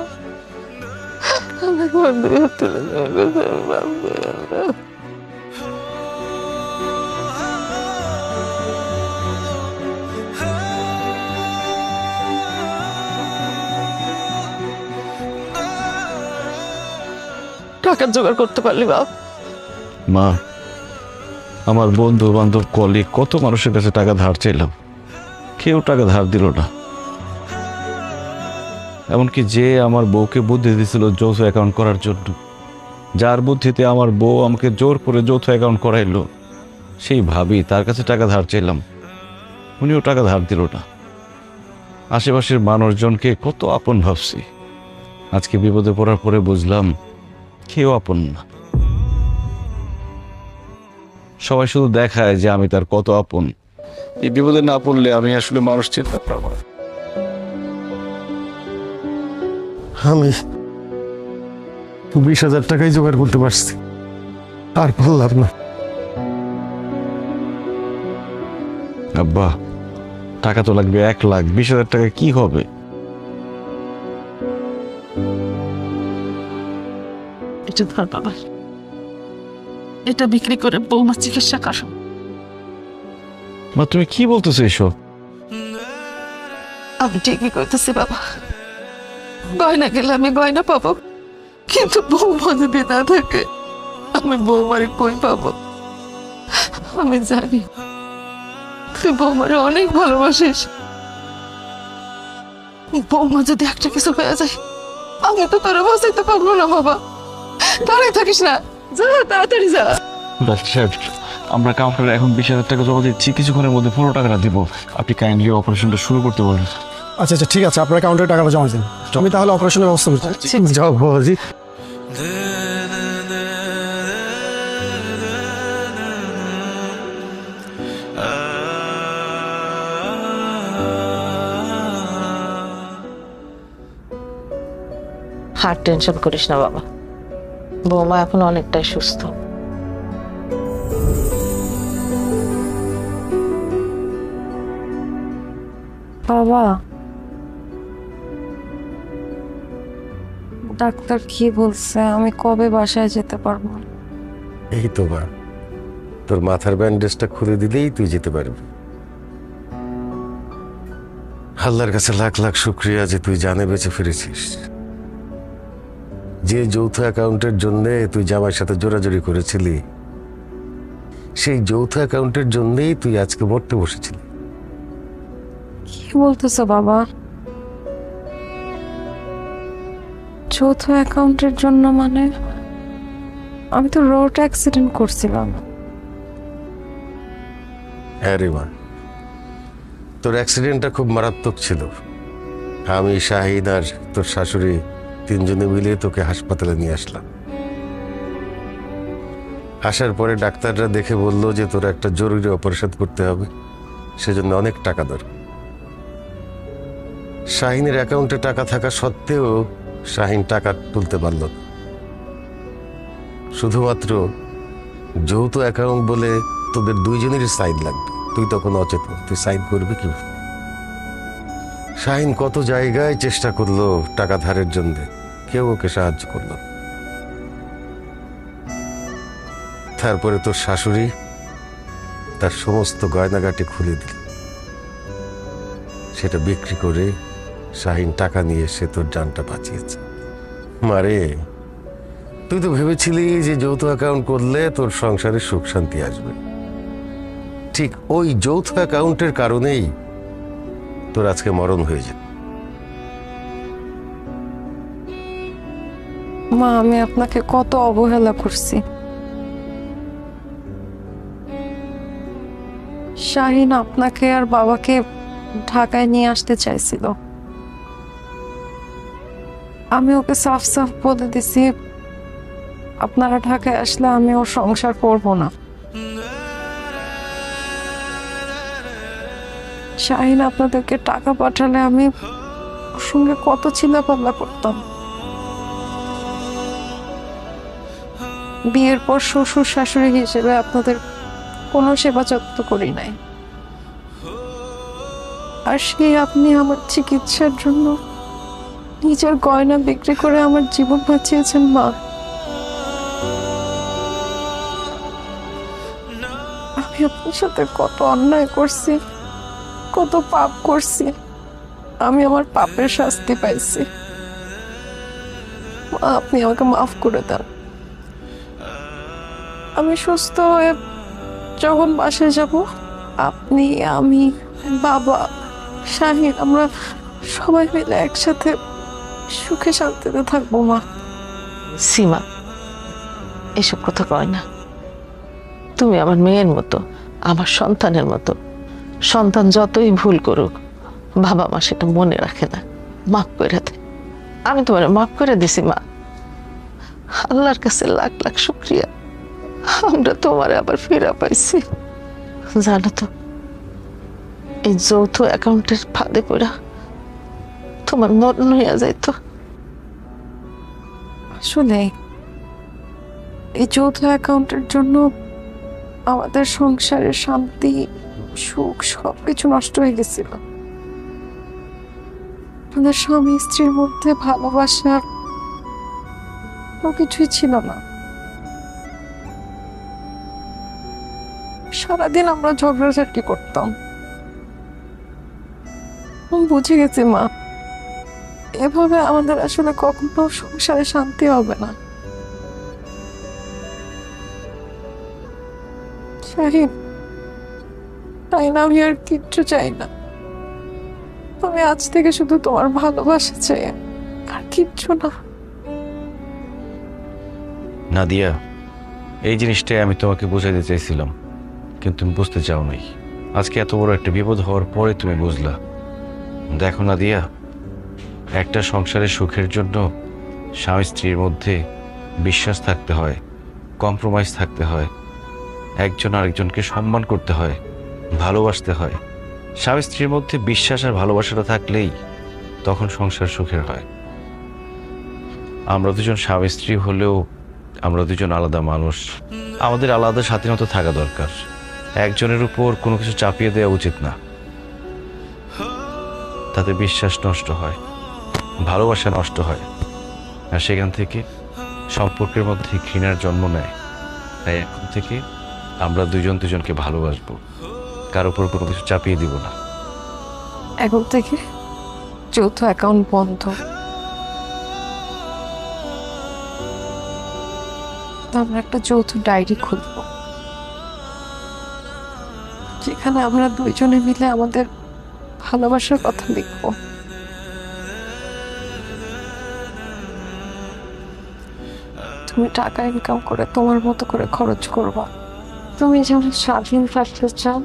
আমি বন্ধু তুলে দেওয়া টাকা জোগাড় করতে পারলি বাপ? মা, আমার বন্ধু বান্ধব কলিগ কত মানুষের কাছে টাকা ধার চাইলাম, কেউ টাকা ধার দিল না। এমনকি যে আমার বউকে বুদ্ধি দিয়েছিল যৌথ অ্যাকাউন্ট করার জন্য, যার বুদ্ধিতে আমার বউ আমাকে জোর করে যৌথ অ্যাকাউন্ট করাইলো, সেই ভাবি তার কাছে টাকা ধার চাইলাম, উনিও টাকা ধার দিল না। আশেপাশের মানুষজনকে কত আপন ভাবছি, আজকে বিপদে পড়ার পরে বুঝলাম কেউ আপন না। সবাই শুধু দেখায় যে আমি তার কত আপন, এই বিপদে না পড়লে আমি আসলে মানুষ চিনতে পারবো না। আমি 20,000 টাকাই জোগাড় করতে পারছি, আর পারলাম না। আব্বা, টাকা তো লাগবে 1 লাখ, 20,000 টাকা কি হবে? এটা ধর বাবা, এটা বিক্রি করে বৌমার চিকিৎসা করো। মা, তুমি কি বলতেছো এসব? আমি ঠিকই করতেছি বাবা, গয়না গেলে আমি গয়না পাবো, কিন্তু বৌমা যদি না থাকে আমি বৌমারে কই পাবো? আমি জানি তুই বৌমারে অনেক ভালোবাসিস। বৌমা যদি একটা কিছু হয়ে যায় আমি তো তোরা বাঁচাইতে পারবো না বাবা। দাঁড়িয়ে থাকিস না, যা তাড়াতাড়ি যা। ডাক্তার সাহেব, আমরা কাউন্টারে এখন 20,000 টাকা জমা দিচ্ছি, কিছুক্ষণের মধ্যে 15 টাকাটা দিব। আপনি কাইন্ডলি অপারেশনটা শুরু করতে বলেন। আচ্ছা আচ্ছা, ঠিক আছে, আপনার কাউন্টারে টাকাটা জমা দিন, আমি তাহলে অপারেশনের ব্যবস্থা করছি। যাও বাবাজি। আর টেনশন করিস না বাবা, বৌমা এখন অনেকটাই সুস্থ। বাবা, ডাক্তার কি বলছে আমি কবে বাসায় যেতে পারবো? এই তো মা, তোর মাথার ব্যান্ডেজটা খুলে দিলেই তুই যেতে পারবি। আল্লাহর কাছে লাখ লাখ শুক্রিয়া যে তুই জানে বেঁচে ফিরেছিস। যে যৌথ অ্যাকাউন্টের জন্য তুই জামাইয়ের সাথে জোরাজোরি করেছিলি, সেই যৌথ অ্যাকাউন্টের জন্যই তুই আজকে মরতে বসেছিলি। কি বলতেছো বাবা? যৌথ অ্যাকাউন্টের জন্য মানে? আমি তো রোড অ্যাক্সিডেন্ট করছিলাম। হ্যাঁ রে মা, তোর অ্যাক্সিডেন্টটা খুব মারাত্মক ছিল। আমি, শাহিন আর তোর শাশুড়ি 3 জনে মিলে তোকে হাসপাতালে নিয়ে আসলাম। আসার পরে ডাক্তাররা দেখে বলল যে তোর একটা জরুরি অপারেশন করতে হবে, সেজন্য অনেক টাকা দরকার। শাহিনের অ্যাকাউন্টে টাকা থাকা সত্ত্বেও শাহিন টাকা তুলতে পারল না। শুধুমাত্র যৌথ অ্যাকাউন্ট বলে তোদের 2 জনেরই সাইন লাগবে। তুই তখন অচেতন, তুই সাইন করবি কি? শাহিন কত জায়গায় চেষ্টা করলো টাকা ধারের জন্য, কেউ ওকে সাহায্য করলো। তারপরে তোর শাশুড়ি তার সমস্ত গয়নাগাটি খুলে দিল। সেটা বিক্রি করে শাহিন টাকা নিয়ে এসে তোর জানটা বাঁচিয়েছে। মারে, তুই তো ভেবেছিলি যে যৌথ অ্যাকাউন্ট করলে তোর সংসারে সুখ শান্তি আসবে। ঠিক ওই যৌথ অ্যাকাউন্টের কারণেই তোর আজকে মরণ হয়ে যায়। মা, আমি আপনাকে কত অবহেলা করছি। শাহিন আপনাকে আর বাবাকে ঢাকায় নিয়ে আসতে চাইছিল, আমি ওকে সাফ সাফ বলে দিছি আপনারা ঢাকায় আসলে আমি ওর সংসার করব না। শাহিন আপনাদেরকে টাকা পাঠালে আমি ওর সঙ্গে কত চিল্লাপাল্লা করতাম। বিয়ের পর শ্বশুর শাশুড়ি হিসেবে আপনাদের কোনো সেবা যত্ন করি নাই, আর সেই আপনি আমার চিকিৎসার জন্য নিজের গয়না বিক্রি করে আমার জীবন বাঁচিয়েছেন মা। আমি আপনার সাথে কত অন্যায় করছি, কত পাপ করছি, আমি আমার পাপের শাস্তি পাইছি। মা, আপনি আমাকে মাফ করে দেন। আমি সুস্থ হয়ে যখন বাসায় যাব, আপনি, আমি, বাবা, শাহিন, আমরা সবাই মিলে একসাথে সুখে শান্তিতে থাকবো মা। সীমা, এসব কথা কয় না। তুমি আমার মেয়ের মতো, আমার সন্তানের মতো। সন্তান যতই ভুল করুক, বাবা মা সেটা মনে রাখে না, মাফ করে দেয়। আমি তোমার মাফ করে দিছি মা। আল্লাহর কাছে লাখ লাখ শুকরিয়া, আমরা তোমার আবার ফিরা পাইছি। জানো তো, এই যৌথ অ্যাকাউন্টের ফাঁদে পড়া তোমার মরণ হইয়া যাইতো। আসলে এই যৌথ অ্যাকাউন্টের জন্য আমাদের সংসারের শান্তি, সুখ সবকিছু নষ্ট হয়ে গেছিল। আমাদের স্বামী স্ত্রীর মধ্যে ভালোবাসা কোনো কিছুই ছিল না। সারাদিন আমরা ঝগড়াঝাটি করতাম। আমি বুঝে গেছি মা, এভাবে আমাদের আসলে কখনো সংসারে শান্তি হবে না। শাহিন, তাই না, আমি আর কিচ্ছু চাই না। আমি আজ থেকে শুধু তোমার ভালোবাসা চাই, আর কিচ্ছু না। নাদিয়া, এই জিনিসটাই আমি তোমাকে বোঝাতে চাইছিলাম, কিন্তু তুমি বুঝতে চাও নাই। আজকে এত বড় একটা বিপদ হওয়ার পরে তুমি বুঝলা। দেখো নাদিয়া, একটা সংসারের সুখের জন্য স্বামী স্ত্রীর মধ্যে বিশ্বাস থাকতে হয়, কম্প্রোমাইজ থাকতে হয়, একজন আরেকজনকে সম্মান করতে হয়, ভালোবাসতে হয়। স্বামী স্ত্রীর মধ্যে বিশ্বাস আর ভালোবাসাটা থাকলেই তখন সংসার সুখের হয়। আমরা দুজন স্বামী স্ত্রী হলেও আমরা দুজন আলাদা মানুষ, আমাদের আলাদা স্বাধীনতা থাকা দরকার। একজনের উপর কোনো কিছু চাপিয়ে দেওয়া উচিত না, তাতে বিশ্বাস নষ্ট হয়, ভালোবাসা নষ্ট হয়, আর সেখান থেকে সম্পর্কের মধ্যে ঘৃণার জন্ম নেয়। তাই এখন থেকে আমরা দুজন দুজনকে ভালোবাসবো, কার উপর কোনো কিছু চাপিয়ে দিব না। এখন থেকে যৌথ অ্যাকাউন্ট বন্ধ। আমরা একটা যৌথ ডায়েরি খুলব, যেখানে আমরা দুইজনে মিলে আমাদের ভালোবাসার কথা লিখব। তুমি টাকা ইনকাম করে তোমার মতো করে খরচ করবা। তুমি যেমন স্বাধীন থাকতে চাও,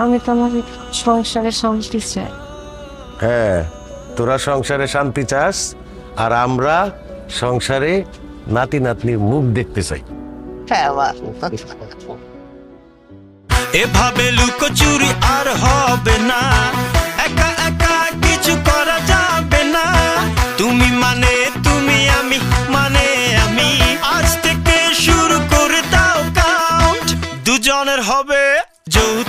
আমি তোমার সংসারে শান্তি চাই। হ্যাঁ, তোরা সংসারে শান্তি চাস, আর আমরা সংসারে নাতি নাতনির মুখ দেখতে চাই। হ্যাঁ, এভাবে লুকোচুরি আর হবে না, একা একা কিছু করা যাবে না। তুমি মানে তুমি, আমি মানে আমি, আজ থেকে শুরু করে দাও কাউন্ট। দুজনের হবে যৌথ